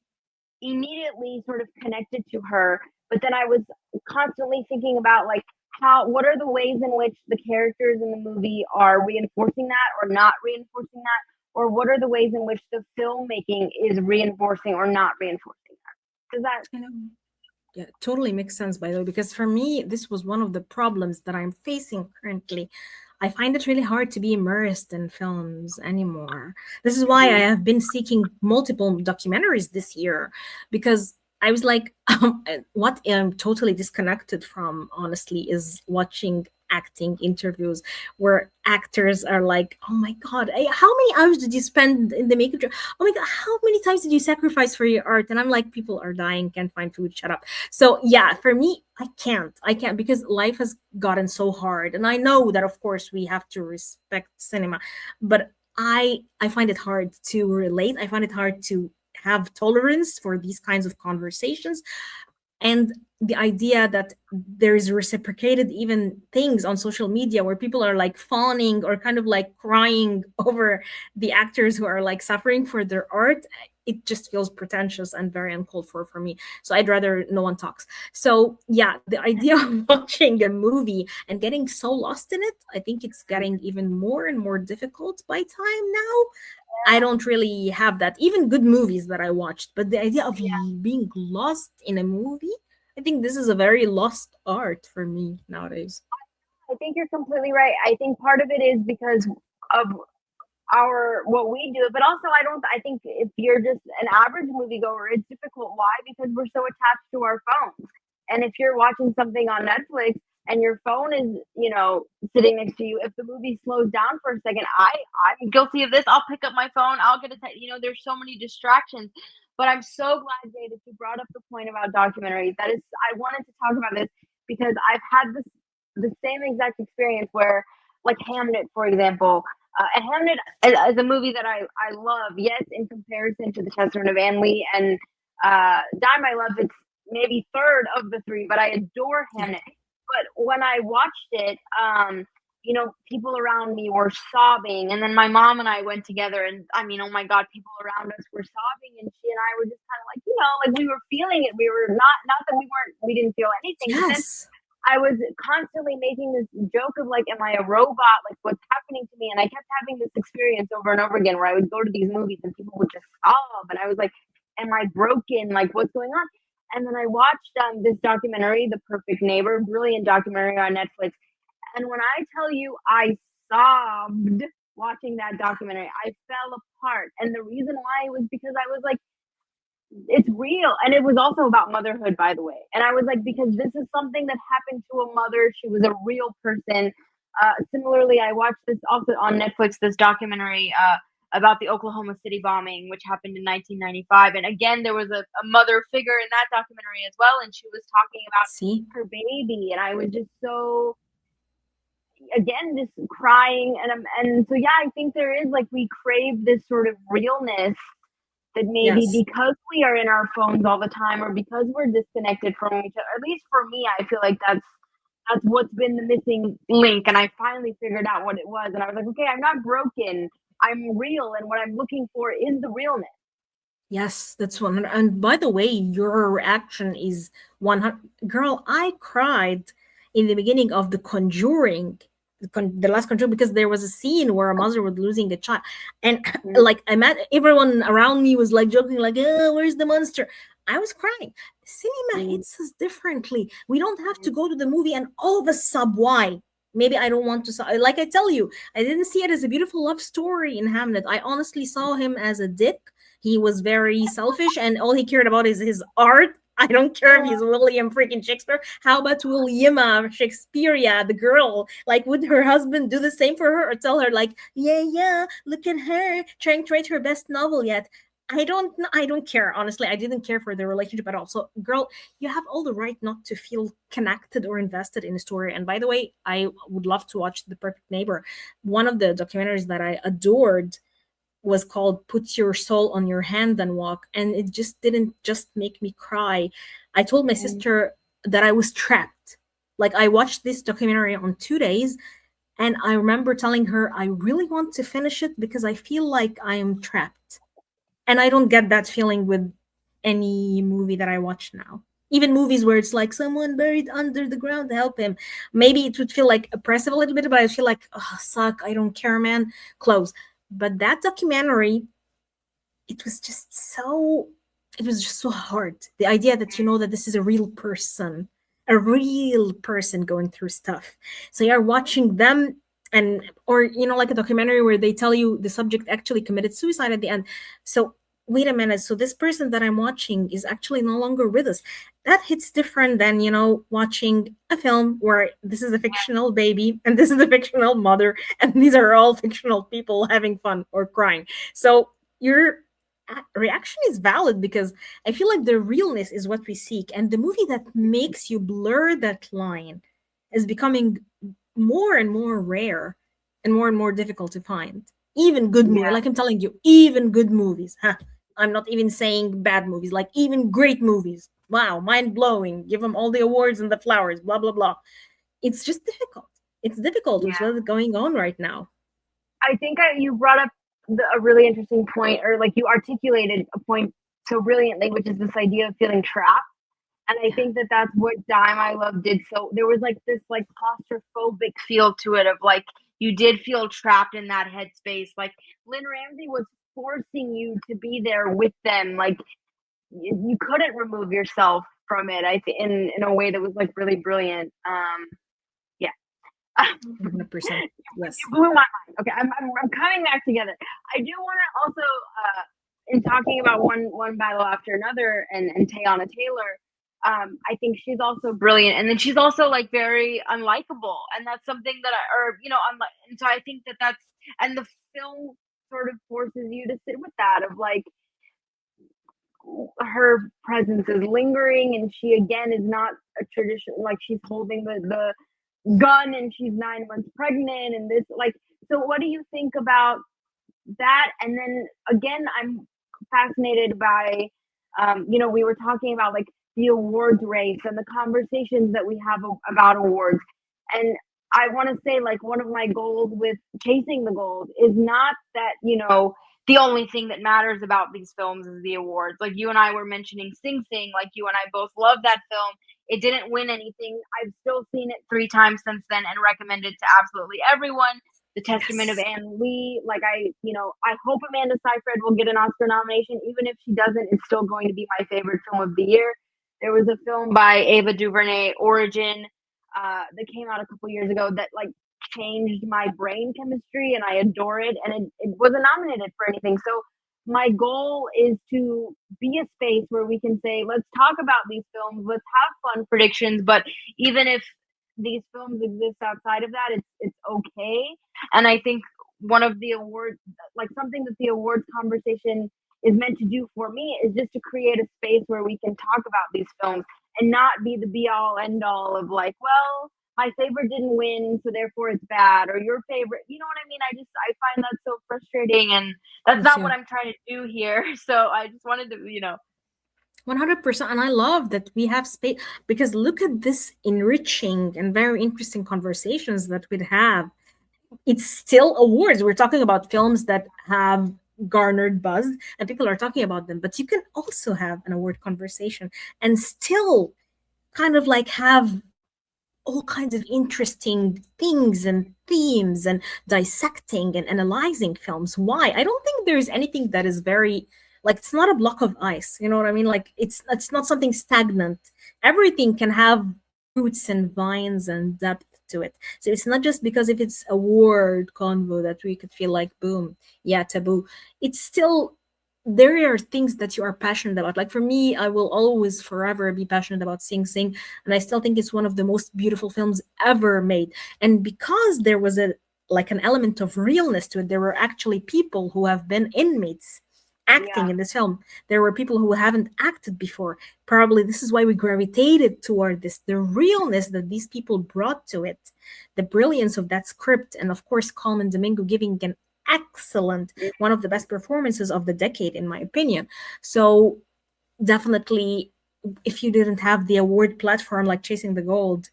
immediately sort of connected to her. But then I was constantly thinking about like what are the ways in which the characters in the movie are reinforcing that or not reinforcing that, or what are the ways in which the filmmaking is reinforcing or not reinforcing that. Does that? Yeah, totally makes sense, by the way, because for me, this was one of the problems that I'm facing currently. I find it really hard to be immersed in films anymore. This is why I have been seeking multiple documentaries this year, because I was like, what I'm totally disconnected from, honestly, is watching acting interviews where actors are like, oh my God, how many hours did you spend in the makeup? Oh my God, how many times did you sacrifice for your art? And I'm like, people are dying, can't find food, shut up. So yeah, for me, I can't because life has gotten so hard. And I know that of course we have to respect cinema, but I find it hard to relate. I find it hard to have tolerance for these kinds of conversations. And the idea that there is reciprocated even things on social media where people are like fawning or kind of like crying over the actors who are like suffering for their art, it just feels pretentious and very uncalled for me. So I'd rather no one talks. So yeah, the idea of watching a movie and getting so lost in it, I think it's getting even more and more difficult by time now. I don't really have that. Even good movies that I watched, but the idea of being lost in a movie, I think this is a very lost art for me nowadays. I think you're completely right. I think part of it is because of what we do, but also I think if you're just an average moviegoer, it's difficult. Why? Because we're so attached to our phones. And if you're watching something on Netflix and your phone is, sitting next to you, if the movie slows down for a second, I'm guilty of this. I'll pick up my phone. I'll get a there's so many distractions. But I'm so glad, Jay, that you brought up the point about documentaries. I wanted to talk about this because I've had the same exact experience where, like Hamnet, for example, and Hamnet is a movie that I love. Yes, in comparison to The Testament of Anne Lee and Die My Love, it's maybe third of the three, but I adore Hamnet. But when I watched it, people around me were sobbing, and then my mom and I went together, and I mean, oh my God, people around us were sobbing, and she and I were just kind of like, like we were feeling it. We were not that we didn't feel anything. Yes. I was constantly making this joke of like, am I a robot? Like, what's happening to me? And I kept having this experience over and over again where I would go to these movies and people would just sob. And I was like, am I broken? Like, what's going on? And then I watched this documentary, The Perfect Neighbor, brilliant documentary on Netflix. And when I tell you I sobbed watching that documentary, I fell apart. And the reason why was because I was like, it's real. And it was also about motherhood, by the way. And I was like, because this is something that happened to a mother. She was a real person. Similarly, I watched this also on Netflix, this documentary about the Oklahoma City bombing, which happened in 1995. And again, there was a mother figure in that documentary as well. And she was talking about See? her baby. And I was just so, again, just crying. And so, yeah, I think there is like, we crave this sort of realness that maybe Yes. because we are in our phones all the time, or because we're disconnected from each other, at least for me, I feel like that's what's been the missing link. And I finally figured out what it was. And I was like, okay, I'm not broken. I'm real. And what I'm looking for is the realness. Yes, that's one. And by the way, your reaction is 100. Girl, I cried in the beginning of The Conjuring, the last Conjuring, because there was a scene where a mother was losing a child, and like I met everyone around me was like joking, like, "Oh, where's the monster?" I was crying. Cinema hits us differently. We don't have to go to the movie and all of a sub why. Maybe I don't want to. Like I tell you, I didn't see it as a beautiful love story in Hamnet. I honestly saw him as a dick. He was very selfish, and all he cared about is his art. I don't care if he's William freaking Shakespeare. How about Williama Shakespearea, the girl? Like, would her husband do the same for her, or tell her like, yeah, look at her trying to write her best novel yet? I don't care. Honestly, I didn't care for the relationship at all. So, girl, you have all the right not to feel connected or invested in a story. And by the way, I would love to watch The Perfect Neighbor. One of the documentaries that I adored was called Put Your Soul on Your Hand and Walk, and it just didn't just make me cry. I told my sister that I was trapped. Like, I watched this documentary on 2 days, and I remember telling her I really want to finish it because I feel like I am trapped. And I don't get that feeling with any movie that I watch now. Even movies where it's like someone buried under the ground, help him. Maybe it would feel like oppressive a little bit, but I feel like, oh, suck, I don't care, man. Close. But that documentary, it was just so, it was just so hard. The idea that you know that this is a real person going through stuff. So you're watching them, and or like a documentary where they tell you the subject actually committed suicide at the end. So wait a minute, so this person that I'm watching is actually no longer with us. That hits different than watching a film where this is a fictional baby and this is a fictional mother and these are all fictional people having fun or crying. So your reaction is valid, because I feel like the realness is what we seek, and the movie that makes you blur that line is becoming more and more rare and more difficult to find. Even good movies, like I'm telling you, even good movies. I'm not even saying bad movies, like even great movies. Wow, mind blowing. Give them all the awards and the flowers, blah, blah, blah. It's just difficult. It's difficult with what's going on right now. I think you brought up a really interesting point, or like you articulated a point so brilliantly, which is this idea of feeling trapped. And I think that that's what Die My Love did. So there was like this like claustrophobic feel to it, of like you did feel trapped in that headspace. Like Lynn Ramsey was forcing you to be there with them. Like you couldn't remove yourself from it. I think in a way that was like really brilliant. Yeah. 100%. Yes. You blew my mind. Okay, I'm coming back together. I do want to also, in talking about one battle after another, and Tayana Taylor, I think she's also brilliant, and then she's also like very unlikable, and that's something that and so I think that's, and the film sort of forces you to sit with that, of like her presence is lingering, and she again is not a tradition, like she's holding the gun and she's 9 months pregnant, and this, like, so what do you think about that? And then again, I'm fascinated by we were talking about like the awards race and the conversations that we have about awards, and I want to say, like, one of my goals with chasing the gold is not that the only thing that matters about these films is the awards. Like you and I were mentioning Sing Sing, like you and I both love that film. It didn't win anything. I've still seen it 3 times since then and recommended to absolutely everyone. The Testament of Anne Lee. Like I hope Amanda Seyfried will get an Oscar nomination. Even if she doesn't, it's still going to be my favorite film of the year. There was a film by Ava DuVernay, Origin, that came out a couple years ago that like changed my brain chemistry, and I adore it. And it wasn't nominated for anything. So my goal is to be a space where we can say, let's talk about these films, let's have fun predictions, but even if these films exist outside of that, it's okay. And I think one of the awards, like something that the awards conversation is meant to do for me, is just to create a space where we can talk about these films and not be the be all end all of like, well, my favorite didn't win, so therefore it's bad, or your favorite, you know what I mean? I find that so frustrating, and that's Me not too. what I'm trying to do here. So I just wanted to, 100%. And I love that we have space, because look at this enriching and very interesting conversations that we'd have. It's still awards. We're talking about films that have garnered buzz and people are talking about them, but you can also have an award conversation and still kind of like have all kinds of interesting things and themes and dissecting and analyzing films. Why? I don't think there's anything that is very, like, it's not a block of ice. You know what I mean? Like, it's not something stagnant. Everything can have roots and vines and depth to it. So it's not just because if it's a word convo that we could feel like boom, yeah, taboo. It's still, there are things that you are passionate about. Like for me, I will always forever be passionate about Sing Sing, and I still think it's one of the most beautiful films ever made. And because there was a, like, an element of realness to it, there were actually people who have been inmates acting yeah. in this film. There were people who haven't acted before. Probably this is why we gravitated toward this, the realness that these people brought to it, the brilliance of that script, and of course Colman Domingo giving an excellent, one of the best performances of the decade in my opinion. So definitely, if you didn't have the award platform like Chasing the Gold,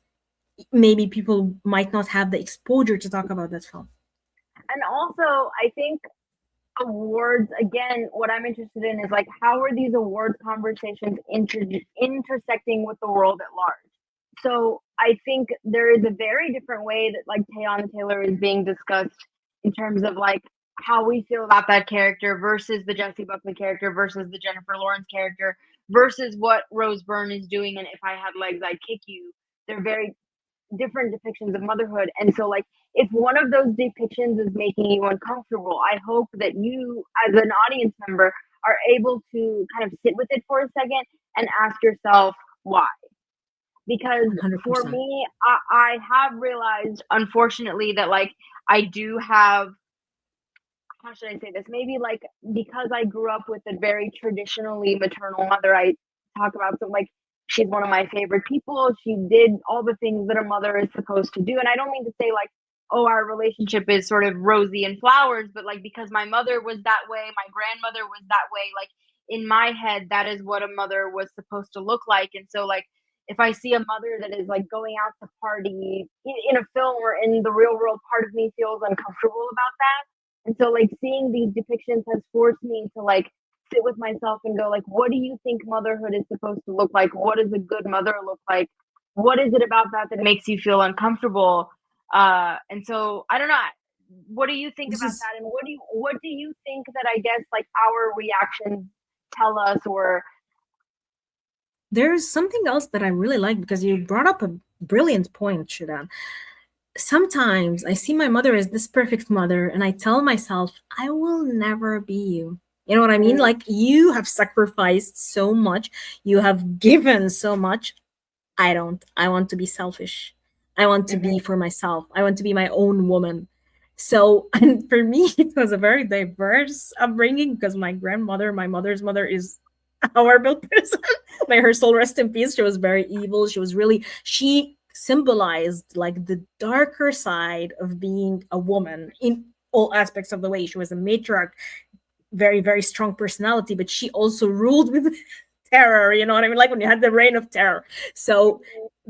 maybe people might not have the exposure to talk about that film. And also, I think awards, again, what I'm interested in is like, how are these awards conversations intersecting with the world at large? So I think there is a very different way that like Teyana Taylor is being discussed in terms of like how we feel about that character versus the Jessie Buckley character versus the Jennifer Lawrence character versus what Rose Byrne is doing and If I Had Legs I'd Kick You. They're very different depictions of motherhood. And so like if one of those depictions is making you uncomfortable, I hope that you as an audience member are able to kind of sit with it for a second and ask yourself why. Because 100%. for me, I have realized, unfortunately, that like I do have, how should I say this? Maybe like because I grew up with a very traditionally maternal mother, I talk about some like she's one of my favorite people. She did all the things that a mother is supposed to do. And I don't mean to say like, oh, our relationship is sort of rosy and flowers, but like because my mother was that way, my grandmother was that way, like in my head, that is what a mother was supposed to look like. And so like if I see a mother that is like going out to party in a film or in the real world, part of me feels uncomfortable about that. And so like seeing these depictions has forced me to like sit with myself and go like, what do you think motherhood is supposed to look like? What does a good mother look like? What is it about that that makes you feel uncomfortable? And so I don't know. What do you think This about is that? And what do you think that I guess like our reactions tell us? Or there's something else that I really like, because you brought up a brilliant point, Shadan. Sometimes I see my mother as this perfect mother, and I tell myself, I will never be you. You know what I mean? Like, you have sacrificed so much, you have given so much. I don't. I want to be selfish. I want to be for myself. I want to be my own woman. So, and for me, it was a very diverse upbringing, because my grandmother, my mother's mother, is a horrible person. May her soul rest in peace. She was very evil. She was really, she symbolized like the darker side of being a woman in all aspects of the way. She was a matriarch, very, very strong personality, but she also ruled with terror. You know what I mean? Like when you had the reign of terror. So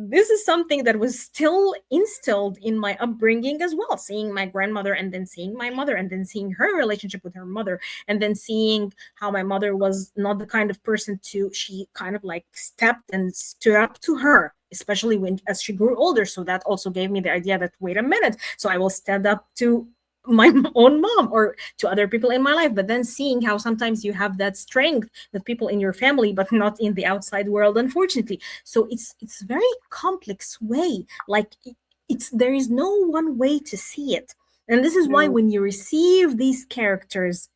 this is something that was still instilled in my upbringing as well, seeing my grandmother and then seeing my mother and then seeing her relationship with her mother and then seeing how my mother was not the kind of person to, she kind of like stepped and stood up to her, especially when as she grew older. So that also gave me the idea that, wait a minute, so I will stand up to my own mom or to other people in my life, but then seeing how sometimes you have that strength with people in your family but not in the outside world, unfortunately. So it's very complex way, like it's there is no one way to see it. And this is why when you receive these characters,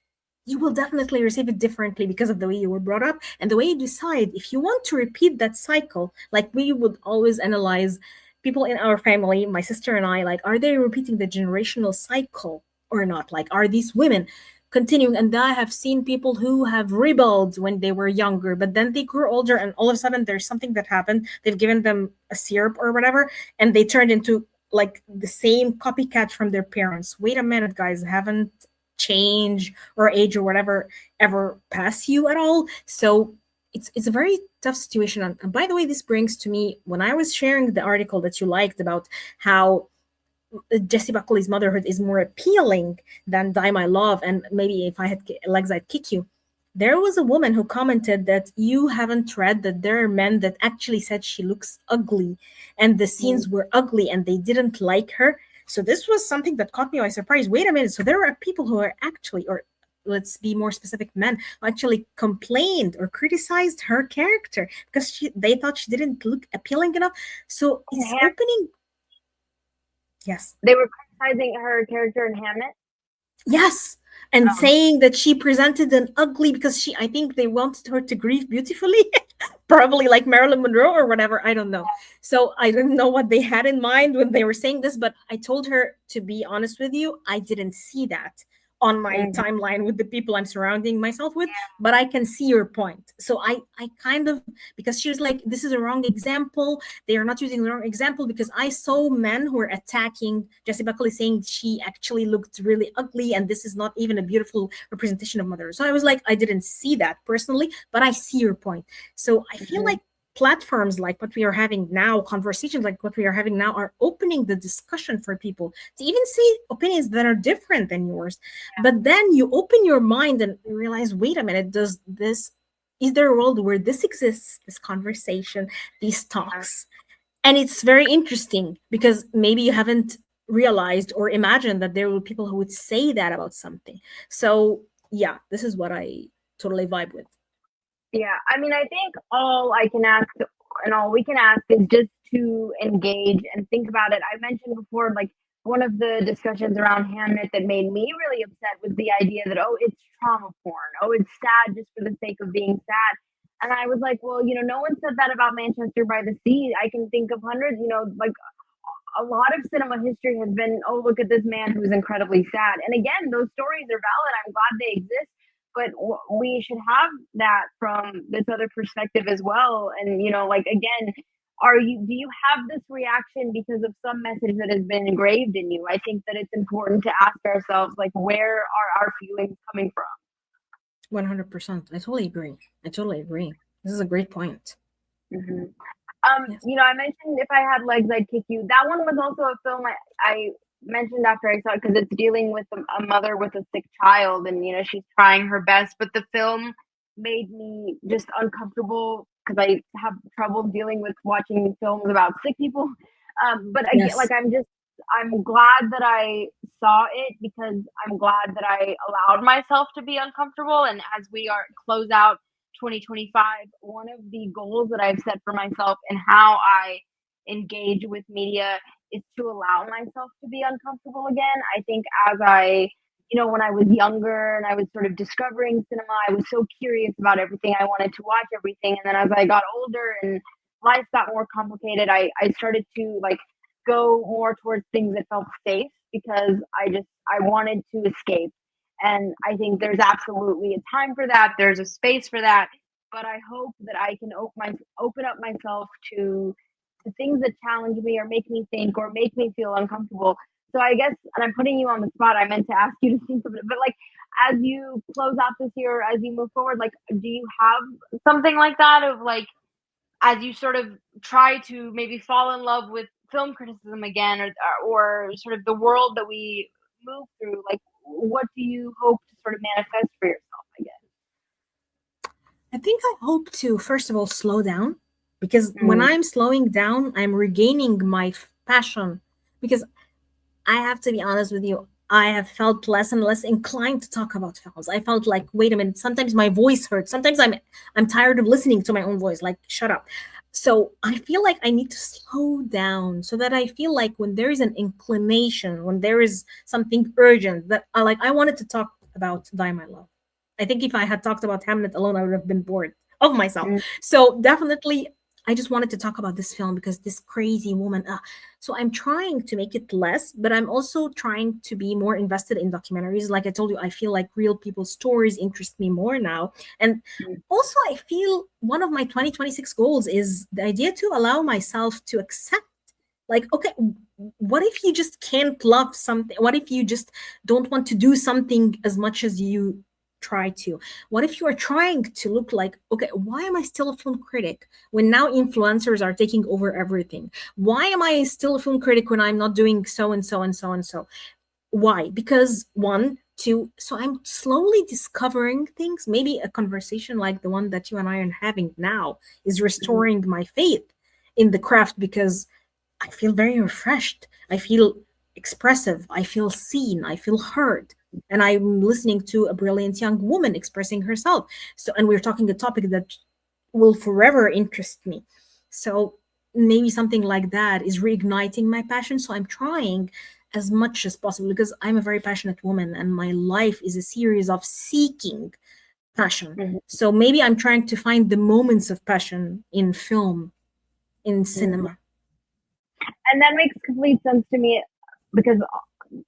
you will definitely receive it differently because of the way you were brought up and the way you decide if you want to repeat that cycle. Like we would always analyze people in our family, my sister and I, like, are they repeating the generational cycle or not? Like, are these women continuing? And I have seen people who have rebelled when they were younger, but then they grew older and all of a sudden there's something that happened. They've given them a syrup or whatever, and they turned into like the same copycat from their parents. Wait a minute, guys, haven't change or age or whatever ever pass you at all? So it's a very tough situation. And by the way, this brings to me when I was sharing the article that you liked about how Jessie Buckley's motherhood is more appealing than Die My Love, and maybe if I had legs I'd kick you. There was a woman who commented that you haven't read that there are men that actually said she looks ugly and the scenes were ugly and they didn't like her. So this was something that caught me by surprise. Wait a minute. So there are people who are actually, or let's be more specific, men who actually complained or criticized her character because they thought she didn't look appealing enough. So it's opening. Yes. They were criticizing her character in Hamnet. Yes. And saying that she presented an ugly because I think they wanted her to grieve beautifully, probably like Marilyn Monroe or whatever. I don't know. So I didn't know what they had in mind when they were saying this, but I told her, to be honest with you, I didn't see that on my timeline with the people I'm surrounding myself with, but I can see your point. So I kind of, because she was like, this is a wrong example. They are not using the wrong example because I saw men who were attacking Jessie Buckley saying she actually looked really ugly and this is not even a beautiful representation of mother. So I was like, I didn't see that personally, but I see your point. So I feel like platforms like what we are having now, conversations like what we are having now, are opening the discussion for people to even see opinions that are different than yours. But then you open your mind and realize, wait a minute, is there a world where this exists, this conversation, these talks? And it's very interesting because maybe you haven't realized or imagined that there were people who would say that about something. So yeah, this is what I totally vibe with. Yeah, I mean, I think all I can ask and all we can ask is just to engage and think about it. I mentioned before, like, one of the discussions around Hamnet that made me really upset was the idea that, oh, it's trauma porn. Oh, it's sad just for the sake of being sad. And I was like, well, no one said that about Manchester by the Sea. I can think of hundreds, like a lot of cinema history has been, oh, look at this man who's incredibly sad. And again, those stories are valid. I'm glad they exist. But we should have that from this other perspective as well. And, like, again, do you have this reaction because of some message that has been engraved in you? I think that it's important to ask ourselves, like, where are our feelings coming from? 100%. I totally agree. This is a great point. Mm-hmm. I mentioned If I Had Legs, I'd Kick You. That one was also a film I mentioned after I saw it because it's dealing with a mother with a sick child, and she's trying her best, but the film made me just uncomfortable because I have trouble dealing with watching films about sick people. But again, like, I'm glad that I saw it because I'm glad that I allowed myself to be uncomfortable. And as we close out 2025, one of the goals that I've set for myself and how I engage with media is to allow myself to be uncomfortable again. I think as when I was younger and I was sort of discovering cinema, I was so curious about everything. I wanted to watch everything. And then as I got older and life got more complicated, I started to, like, go more towards things that felt safe because I wanted to escape. And I think there's absolutely a time for that. There's a space for that. But I hope that I can open up myself to things that challenge me or make me think or make me feel uncomfortable. So I guess, and I'm putting you on the spot, I meant to ask you to think of it, but, like, as you close out this year, as you move forward, like, do you have something like that of, like, as you sort of try to maybe fall in love with film criticism again, or sort of the world that we move through, like, what do you hope to sort of manifest for yourself, I guess? I think I hope to, first of all, slow down, because when I'm slowing down, I'm regaining my passion. Because I have to be honest with you, I have felt less and less inclined to talk about films. I felt like, wait a minute, sometimes my voice hurts. Sometimes I'm tired of listening to my own voice, like shut up. So I feel like I need to slow down so that I feel like when there is an inclination, when there is something urgent that I wanted to talk about Die My Love. I think if I had talked about Hamnet alone, I would have been bored of myself. So definitely I just wanted to talk about this film because this crazy woman. So I'm trying to make it less, but I'm also trying to be more invested in documentaries. Like I told you, I feel like real people's stories interest me more now. And also, I feel one of my 2026 goals is the idea to allow myself to accept, like, okay, what if you just can't love something? What if you just don't want to do something as much as you try to? What if you are trying to look like, okay, why am I still a film critic when now influencers are taking over everything? Why am I still a film critic when I'm not doing so and so and so and so? Why? Because one, two, so I'm slowly discovering things. Maybe a conversation like the one that you and I are having now is restoring my faith in the craft because I feel very refreshed. I feel expressive. I feel seen. I feel heard. And I'm listening to a brilliant young woman expressing herself. So, and we're talking a topic that will forever interest me. So maybe something like that is reigniting my passion. So I'm trying as much as possible because I'm a very passionate woman and my life is a series of seeking passion. So maybe I'm trying to find the moments of passion in film, in cinema. And that makes complete sense to me because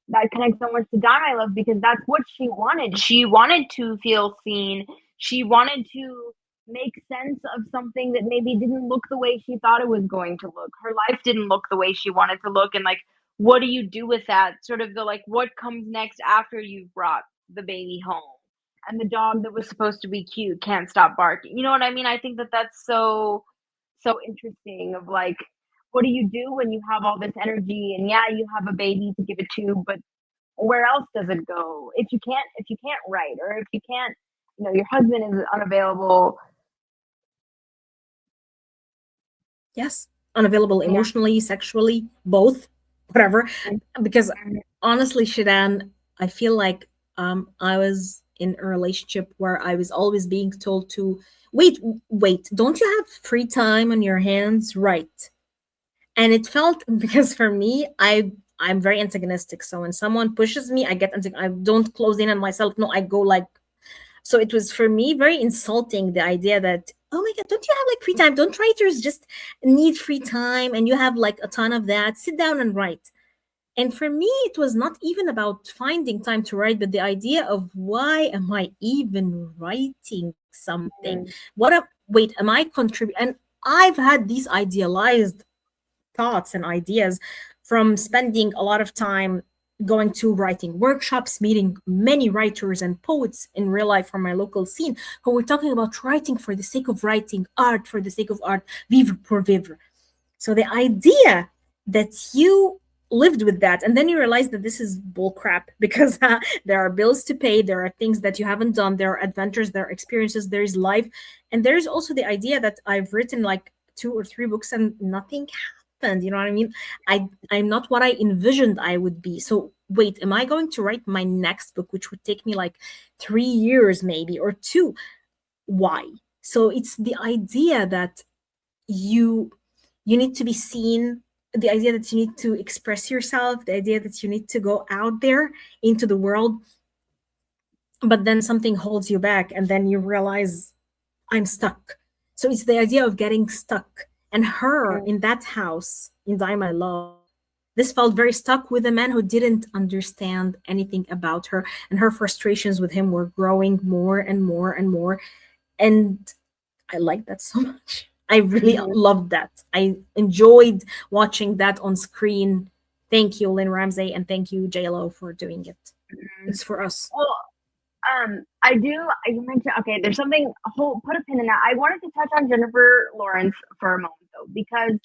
that connects so much to Die My Love because that's what she wanted. She wanted to feel seen. She wanted to make sense of something that maybe didn't look the way she thought it was going to look. Her life didn't look the way she wanted to look. And like, what do you do with that? Sort of the like, what comes next after you've brought the baby home? And the dog that was supposed to be cute can't stop barking. You know what I mean? I think that that's so interesting of like, what do you do when you have all this energy and yeah, you have a baby to give it to, but where else does it go? If you can't write or if you can't, your husband is unavailable. Yes, unavailable emotionally, sexually, both, whatever. Because honestly, Shadan, I feel like I was in a relationship where I was always being told to wait, don't you have free time on your hands? Right. And it felt because for me, I'm very antagonistic. So when someone pushes me, I don't close in on myself. No, I go like. So it was for me very insulting the idea that, oh my god, don't you have like free time? Don't writers just need free time and you have like a ton of that? Sit down and write. And for me, it was not even about finding time to write, but the idea of why am I even writing something? Am I contributing? And I've had these idealized thoughts and ideas from spending a lot of time going to writing workshops, meeting many writers and poets in real life from my local scene who were talking about writing for the sake of writing, art for the sake of art, vivre pour vivre. So the idea that you lived with that and then you realize that this is bull crap because there are bills to pay, there are things that you haven't done, there are adventures, there are experiences, there is life, and there's also the idea that I've written like 2 or 3 books and nothing happened. You know what I mean? I'm not what I envisioned I would be. So wait, am I going to write my next book, which would take me like 3 years maybe or 2? Why? So it's the idea that you need to be seen, the idea that you need to express yourself, the idea that you need to go out there into the world, but then something holds you back and then you realize I'm stuck. So it's the idea of getting stuck. And her in that house in Die My Love, this felt very stuck with a man who didn't understand anything about her, and her frustrations with him were growing more and more and more. And I like that so much. I really loved that. I enjoyed watching that on screen. Thank you, Lynn Ramsey, and thank you, JLo, for doing it. It's for us. Well, you mentioned, okay, there's something, put a pin in that. I wanted to touch on Jennifer Lawrence for a moment, though, because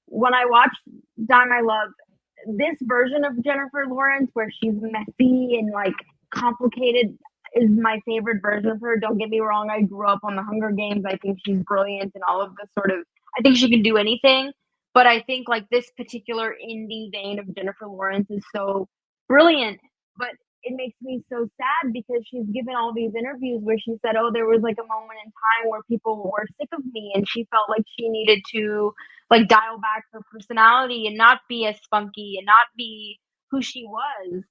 when I watched Die My Love, this version of Jennifer Lawrence, where she's messy and, like, complicated, is my favorite version of her. Don't get me wrong, I grew up on the Hunger Games. I think she's brilliant and all of the sort of, I think she can do anything, but I think, like, this particular indie vein of Jennifer Lawrence is so brilliant. but it makes me so sad because she's given all these interviews where she said, "Oh, there was like a moment in time where people were sick of me, and she felt like she needed to like dial back her personality and not be as spunky and not be who she was."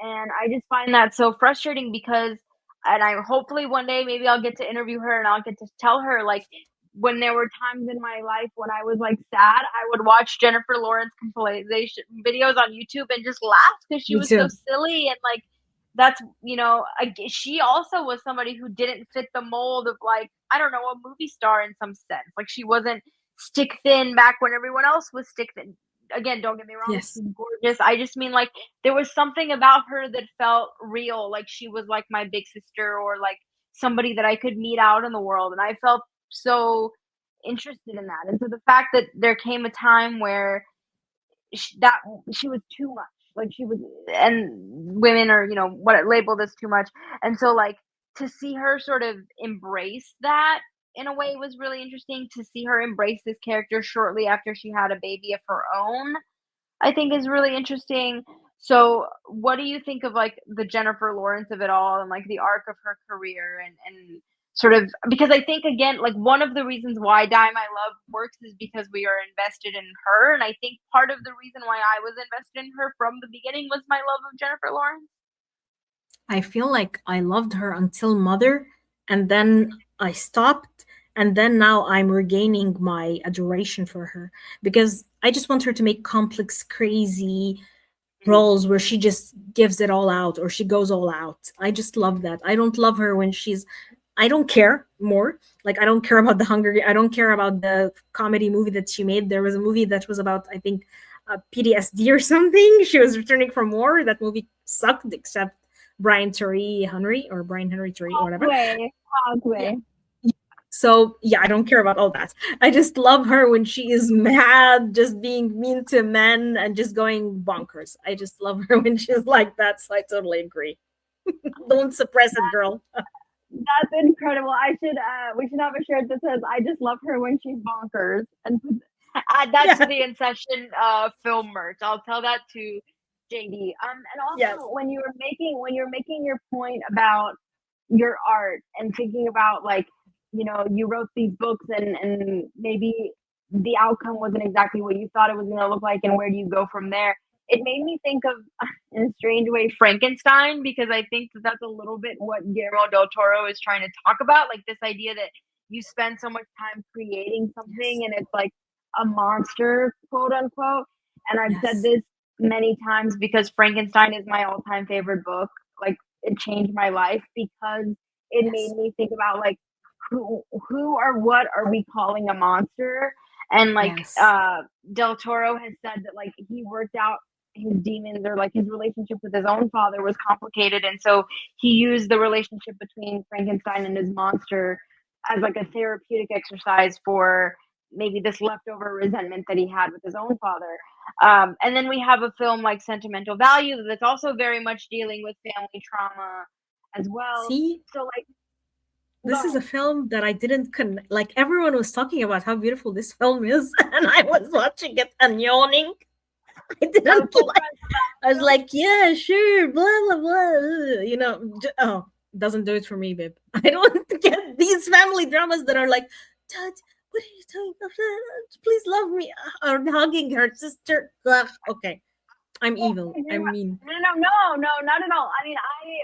And I just find that so frustrating because, and I hopefully one day maybe I'll get to interview her and I'll get to tell her like when there were times in my life when I was like sad, I would watch Jennifer Lawrence compilation videos on YouTube and just laugh because she Me was so too. silly and like that's she also was somebody who didn't fit the mold of like I don't know a movie star in some sense. Like she wasn't stick thin back when everyone else was stick thin. Again, don't get me wrong, Yes. she's gorgeous. I just mean like there was something about her that felt real, like she was like my big sister or like somebody that I could meet out in the world, and I felt so interested in that. And so the fact that there came a time where that she was too much, like she was, and women are what labeled as too much, and so like to see her sort of embrace that in a way was really interesting. To see her embrace this character shortly after she had a baby of her own, I think is really interesting. So, what do you think of like the Jennifer Lawrence of it all and like the arc of her career and sort of because I think again like one of the reasons why Die My Love works is because we are invested in her, and I think part of the reason why I was invested in her from the beginning was my love of Jennifer Lawrence. I feel like I loved her until Mother, and then I stopped, and then now I'm regaining my adoration for her because I just want her to make complex, crazy roles where she just gives it all out or she goes all out. I just love that. I don't love her when she's I don't care more. Like I don't care about the Hunger. I don't care about the comedy movie that she made. There was a movie that was about I think PTSD or something. She was returning from war. That movie sucked, except Brian Henry Terry or whatever. Halfway, Yeah. halfway. So yeah, I don't care about all that. I just love her when she is mad, just being mean to men and just going bonkers. I just love her when she's like that. So I totally agree. Don't suppress it, girl. That's incredible. We should have a shirt that says "I just love her when she's bonkers" and add that to Yeah. the Incession film merch. I'll tell that to JD. And Yes. also when you're making your point about your art and thinking about like you wrote these books and maybe the outcome wasn't exactly what you thought it was going to look like, and where do you go from there? It made me think of, in a strange way, Frankenstein, because I think that that's a little bit what Guillermo del Toro is trying to talk about, like this idea that you spend so much time creating something and it's like a monster, quote unquote. And I've said Yes. this many times because Frankenstein is my all-time favorite book. Like it changed my life because it Yes. made me think about like who or what are we calling a monster? And like Yes. Del Toro has said that like he worked out his demons, or like his relationship with his own father was complicated, and so he used the relationship between Frankenstein and his monster as like a therapeutic exercise for maybe this leftover resentment that he had with his own father. And then we have a film like Sentimental Value that's also very much dealing with family trauma as well. See, So like this is go a film that I didn't connect. Like everyone was talking about how beautiful this film is, and I was watching it and yawning. I didn't full like. I was like, yeah, sure, blah blah blah. Oh, doesn't do it for me, babe. I don't get these family dramas that are like, Dad, what are you talking about? Please love me. Or hugging her sister. Ugh, okay, I'm evil. I mean, no, not at all. I mean, I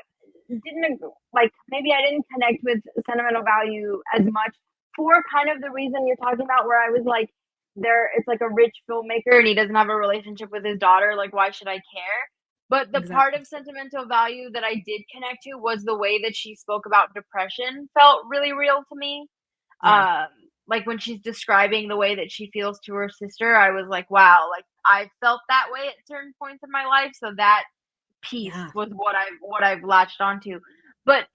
didn't like maybe I didn't connect with Sentimental Value as much for kind of the reason you're talking about, where I was like, it's like a rich filmmaker and he doesn't have a relationship with his daughter. Like, why should I care? But the part exactly. of Sentimental Value that I did connect to was the way that she spoke about depression felt really real to me. Yeah. um like when she's describing the way that she feels to her sister, I was like, wow, like I felt that way at certain points in my life, so that piece Yeah. was what I've latched onto. But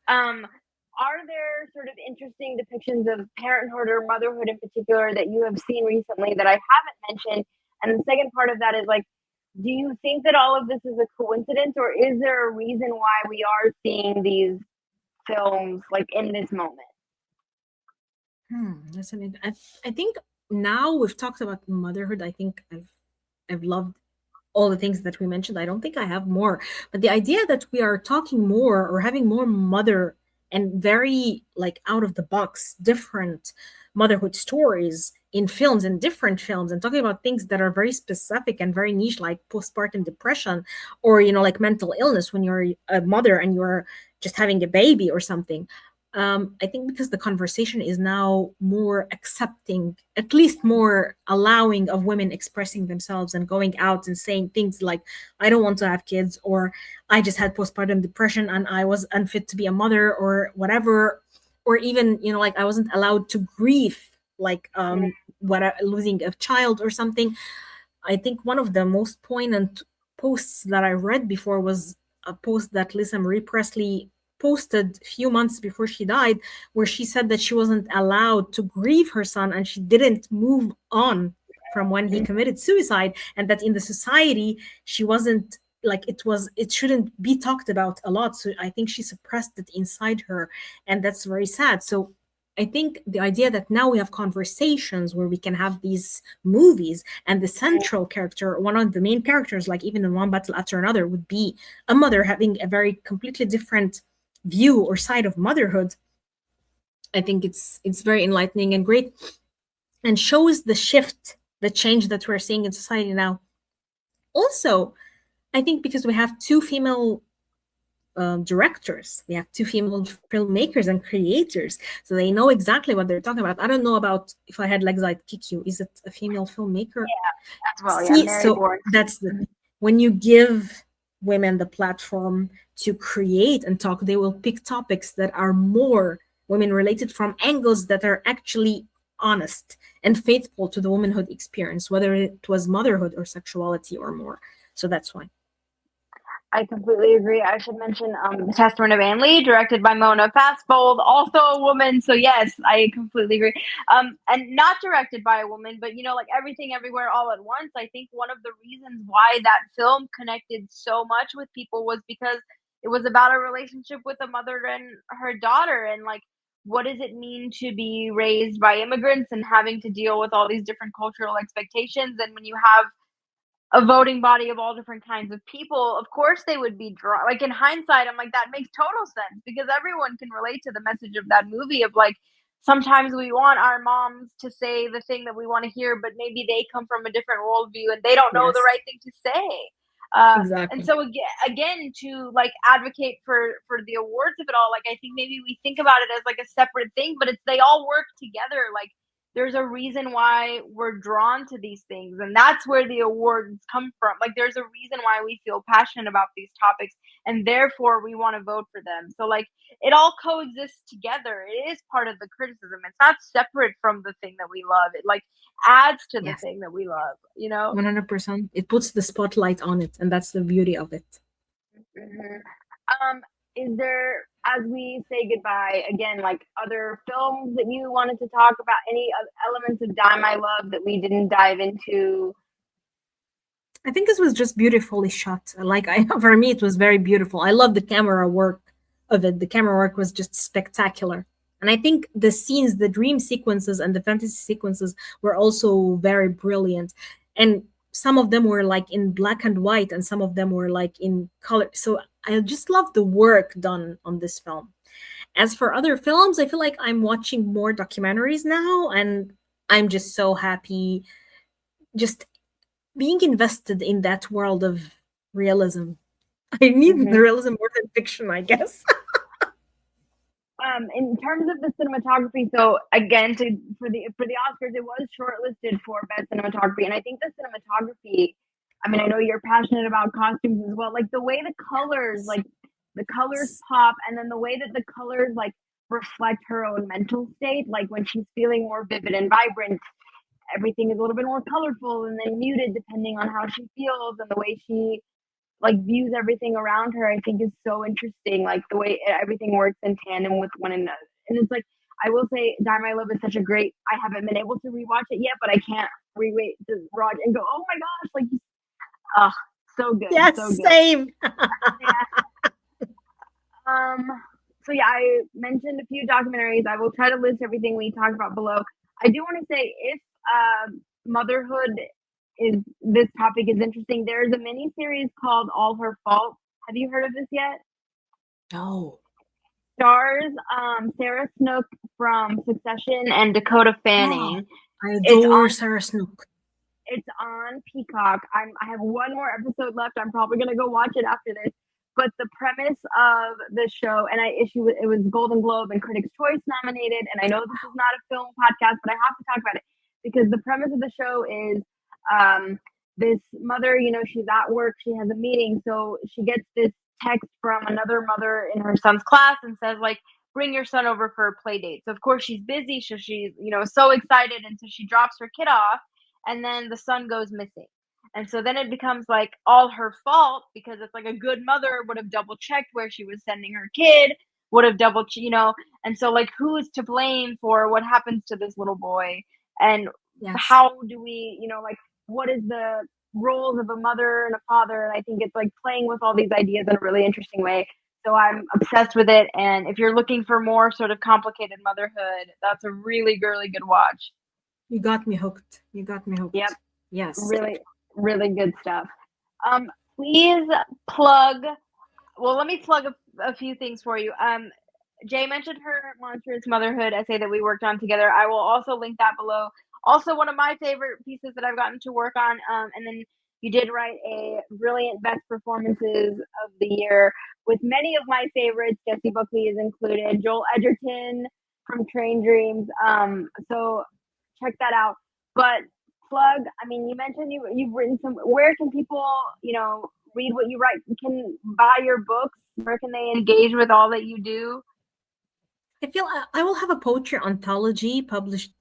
are there sort of interesting depictions of parenthood or motherhood in particular that you have seen recently that I haven't mentioned? And the second part of that is like, do you think that all of this is a coincidence, or is there a reason why we are seeing these films like in this moment? Listen, I think now we've talked about motherhood. I think I've loved all the things that we mentioned. I don't think I have more. But the idea that we are talking more or having more mother and very like out of the box, different motherhood stories in films and different films and talking about things that are very specific and very niche, like postpartum depression or, like mental illness when you're a mother and you're just having a baby or something. I think because the conversation is now more accepting, at least more allowing of women expressing themselves and going out and saying things like, I don't want to have kids, or I just had postpartum depression and I was unfit to be a mother, or whatever. Or even, like I wasn't allowed to grieve, like losing a child or something. I think one of the most poignant posts that I read before was a post that Lisa Marie Presley posted a few months before she died, where she said that she wasn't allowed to grieve her son and she didn't move on from when he committed suicide, and that in the society she wasn't like it shouldn't be talked about a lot. So I think she suppressed it inside her, and that's very sad. So I think the idea that now we have conversations where we can have these movies and the central character, one of the main characters, like even in One Battle After Another, would be a mother having a very completely different view or side of motherhood. I think it's very enlightening and great, and shows the shift, the change that we're seeing in society now. Also, I think because we have two female directors, we have two female filmmakers and creators, so they know exactly what they're talking about. I don't know about If I Had Legs I'd Kick You. Is it a female filmmaker? Yeah, as well. See, Yeah, Mary so Born. that's when you give women the platform to create and talk, they will pick topics that are more women related from angles that are actually honest and faithful to the womanhood experience, whether it was motherhood or sexuality or more. So that's why. I completely agree. I should mention The Testament of Anne Lee, directed by Mona Fastbold, also a woman. So yes, I completely agree. And not directed by a woman, but like Everything Everywhere All at Once. I think one of the reasons why that film connected so much with people was because it was about a relationship with a mother and her daughter, and like, what does it mean to be raised by immigrants and having to deal with all these different cultural expectations? And when you have a voting body of all different kinds of people, of course they would be drawn. Like, in hindsight, I'm like, that makes total sense, because everyone can relate to the message of that movie of like, sometimes we want our moms to say the thing that we want to hear, but maybe they come from a different worldview and they don't know Yes, the right thing to say. And exactly. so again, to like advocate for the awards of it all, like I think maybe we think about it as like a separate thing, but they all work together. Like, there's a reason why we're drawn to these things, and that's where the awards come from. Like, there's a reason why we feel passionate about these topics, and therefore we want to vote for them. So like, it all coexists together. It is part of the criticism. It's not separate from the thing that we love. It like adds to the Yes, thing that we love, 100%. It puts the spotlight on it, and that's the beauty of it. Is there, as we say goodbye again, like other films that you wanted to talk about, any elements of Die My Love that we didn't dive into? I think this was just beautifully shot. For me, it was very beautiful. I love the camera work of it. The camera work was just spectacular. And I think the scenes, the dream sequences and the fantasy sequences were also very brilliant. And some of them were like in black and white, and some of them were like in color. So I just love the work done on this film. As for other films, I feel like I'm watching more documentaries now, and I'm just so happy just being invested in that world of realism. I need the realism more than fiction, I guess. In terms of the cinematography, so again, for the Oscars, it was shortlisted for best cinematography, and I think the cinematography. I mean, I know you're passionate about costumes as well. Like the way the colors pop, and then the way that the colors like reflect her own mental state. Like when she's feeling more vivid and vibrant, everything is a little bit more colorful, and then muted depending on how she feels, and the way she like views everything around her, I think is so interesting. Like the way everything works in tandem with one another. And it's like, I will say Die My Love is such a great, I haven't been able to rewatch it yet, but I can't re-wait to watch and go, oh my gosh, like, so good. Yes, so good. Same. Yeah. So yeah, I mentioned a few documentaries. I will try to list everything we talked about below. I do want to say, if motherhood this topic is interesting. There's a mini series called All Her Fault. Have you heard of this yet? No. Stars Sarah Snook from Succession and Dakota Fanning. I It's adore on Sarah Snook. It's on Peacock. I have one more episode left. I'm probably gonna go watch it after this. But the premise of the show, and it was Golden Globe and Critics' Choice nominated. And I know this is not a film podcast, but I have to talk about it because the premise of the show is this mother. She's at work. She has a meeting, so she gets this text from another mother in her son's class and says like, bring your son over for a play date. So of course she's busy, so she's so excited, and so she drops her kid off, and then the son goes missing. And so then it becomes like all her fault because it's like a good mother would have double checked where she was sending her kid, would have and so like who's to blame for what happens to this little boy, and Yes. how do we like what is the roles of a mother and a father? And I think it's like playing with all these ideas in a really interesting way. So I'm obsessed with it. And if you're looking for more sort of complicated motherhood, that's a really, really good watch. You got me hooked. Yep. Yes. Really, really good stuff. Please plug. Well, let me plug a few things for you. Jay mentioned her Monstrous Motherhood essay that we worked on together. I will also link that below. Also, one of my favorite pieces that I've gotten to work on. And then you did write a brilliant best performances of the year with many of my favorites. Jessie Buckley is included. Joel Edgerton from Train Dreams. So check that out. But plug. I mean, you mentioned you've written some. Where can people, read what you write? Can buy your books? Where can they engage with all that you do? I feel I will have a poetry anthology published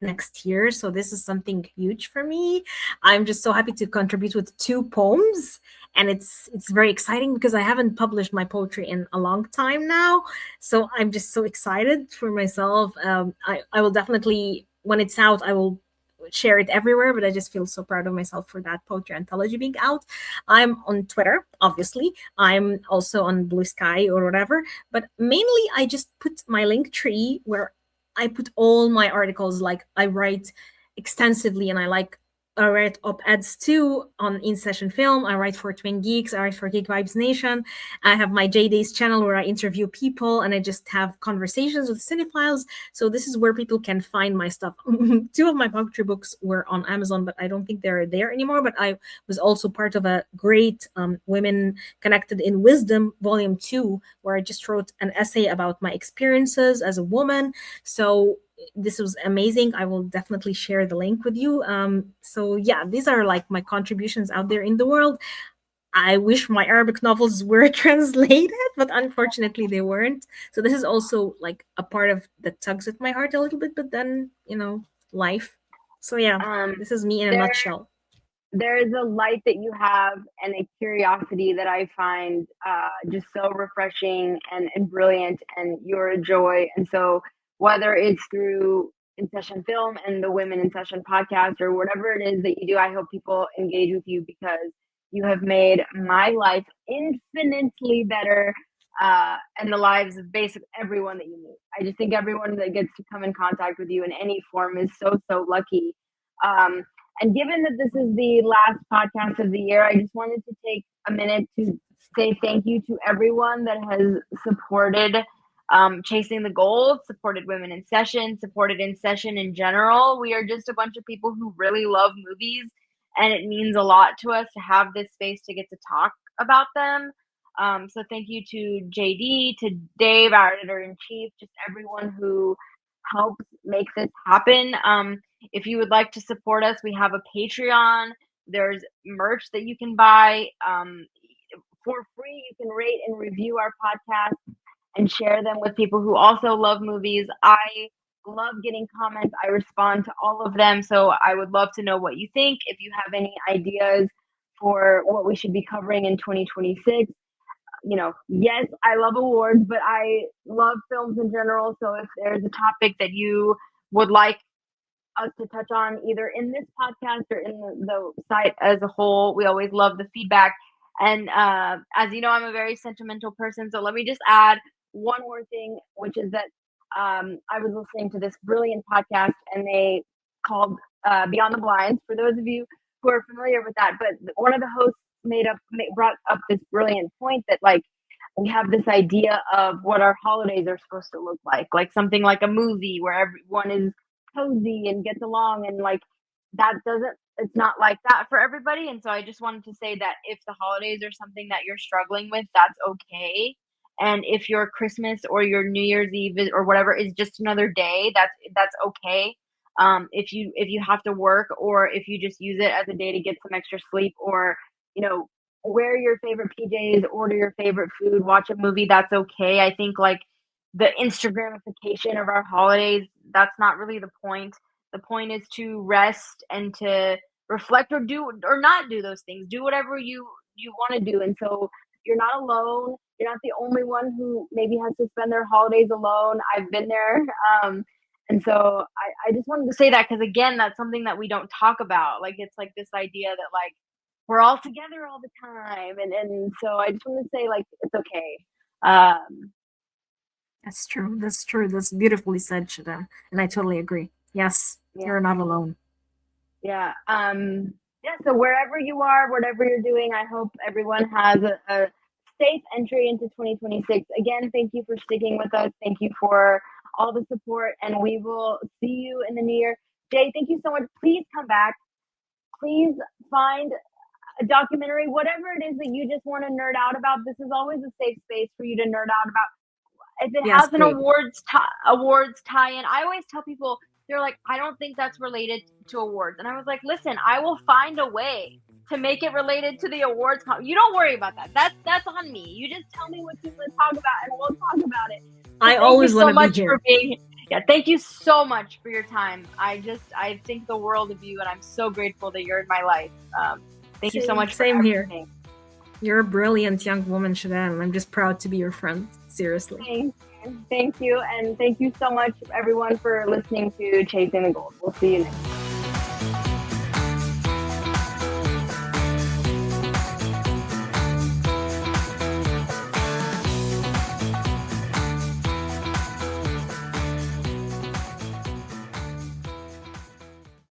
next year, so this is something huge for me. I'm just so happy to contribute with 2 poems, and it's very exciting because I haven't published my poetry in a long time now. So I'm just so excited for myself. I will definitely, when it's out, I will share it everywhere, but I just feel so proud of myself for that poetry anthology being out. I'm on Twitter, obviously. I'm also on Blue Sky or whatever, but mainly I just put my link tree where I put all my articles. Like I write extensively, and I write op-eds too on In Session Film. I write for Twin Geeks. I write for Geek Vibes Nation. I have my J Days channel where I interview people and I just have conversations with cinephiles. So this is where people can find my stuff. 2 of my poetry books were on Amazon, but I don't think they're there anymore. But I was also part of a great Women Connected in Wisdom Volume 2, where I just wrote an essay about my experiences as a woman. So this was amazing. I will definitely share the link with you. So yeah, these are like my contributions out there in the world. I wish my Arabic novels were translated, but unfortunately they weren't. So this is also like a part of that tugs at my heart a little bit, but then, life. So yeah, this is me in a nutshell. There is a light that you have and a curiosity that I find just so refreshing and brilliant, and you're a joy. And so whether it's through In Session Film and the Women in Session podcast or whatever it is that you do, I hope people engage with you because you have made my life infinitely better and the lives of basically everyone that you meet. I just think everyone that gets to come in contact with you in any form is so, so lucky. And given that this is the last podcast of the year, I just wanted to take a minute to say thank you to everyone that has supported Chasing the Gold, supported Women in Session, supported In Session in general. We are just a bunch of people who really love movies, and it means a lot to us to have this space to get to talk about them. So thank you to JD, to Dave, our editor-in-chief, just everyone who helps make this happen. If you would like to support us, we have a Patreon. There's merch that you can buy. For free, you can rate and review our podcast and share them with people who also love movies. I love getting comments. I respond to all of them. So I would love to know what you think. If you have any ideas for what we should be covering in 2026, yes, I love awards, but I love films in general. So if there's a topic that you would like us to touch on either in this podcast or in the site as a whole, we always love the feedback. And as you know, I'm a very sentimental person. So let me just add one more thing, which is that I was listening to this brilliant podcast and they called Beyond the Blinds. For those of you who are familiar with that, but one of the hosts brought up this brilliant point that like we have this idea of what our holidays are supposed to look like something like a movie where everyone is cozy and gets along, and like that doesn't it's not like that for everybody. And so I just wanted to say that if the holidays are something that you're struggling with, that's okay. And if your Christmas or your New Year's Eve or whatever is just another day, that's okay. If you have to work, or if you just use it as a day to get some extra sleep, or wear your favorite PJs, order your favorite food, watch a movie, that's okay. I think like the Instagramification of our holidays, that's not really the point. The point is to rest and to reflect, or do or not do those things. Do whatever you want to do. And so you're not alone. You're not the only one who maybe has to spend their holidays alone. I've been there. And so I just wanted to say that, because again, that's something that we don't talk about. Like it's like this idea that like we're all together all the time. And so I just want to say like it's okay. That's true. That's true. That's beautifully said, Shadan. And I totally agree. Yes, Yeah. you're not alone. Yeah. So wherever you are, whatever you're doing, I hope everyone has a safe entry into 2026. Again, thank you for sticking with us. Thank you for all the support, and we will see you in the new year. Jay, thank you so much. Please come back. Please find a documentary, whatever it is that you just want to nerd out about. This is always a safe space for you to nerd out about. If it Yes, has an great. awards tie-in, I always tell people, they're like, I don't think that's related to awards. And I was like, listen, I will find a way to make it related to the awards. You don't worry about that. That's on me. You just tell me what you want to talk about, and we'll talk about it. I always want to be here. Thank you so much for your time. I think the world of you, and I'm so grateful that you're in my life. Thank you so much. Same here. You're a brilliant young woman, Shadan, and I'm just proud to be your friend. Seriously. Thank you. And thank you so much, everyone, for listening to Chasing the Gold. We'll see you next time.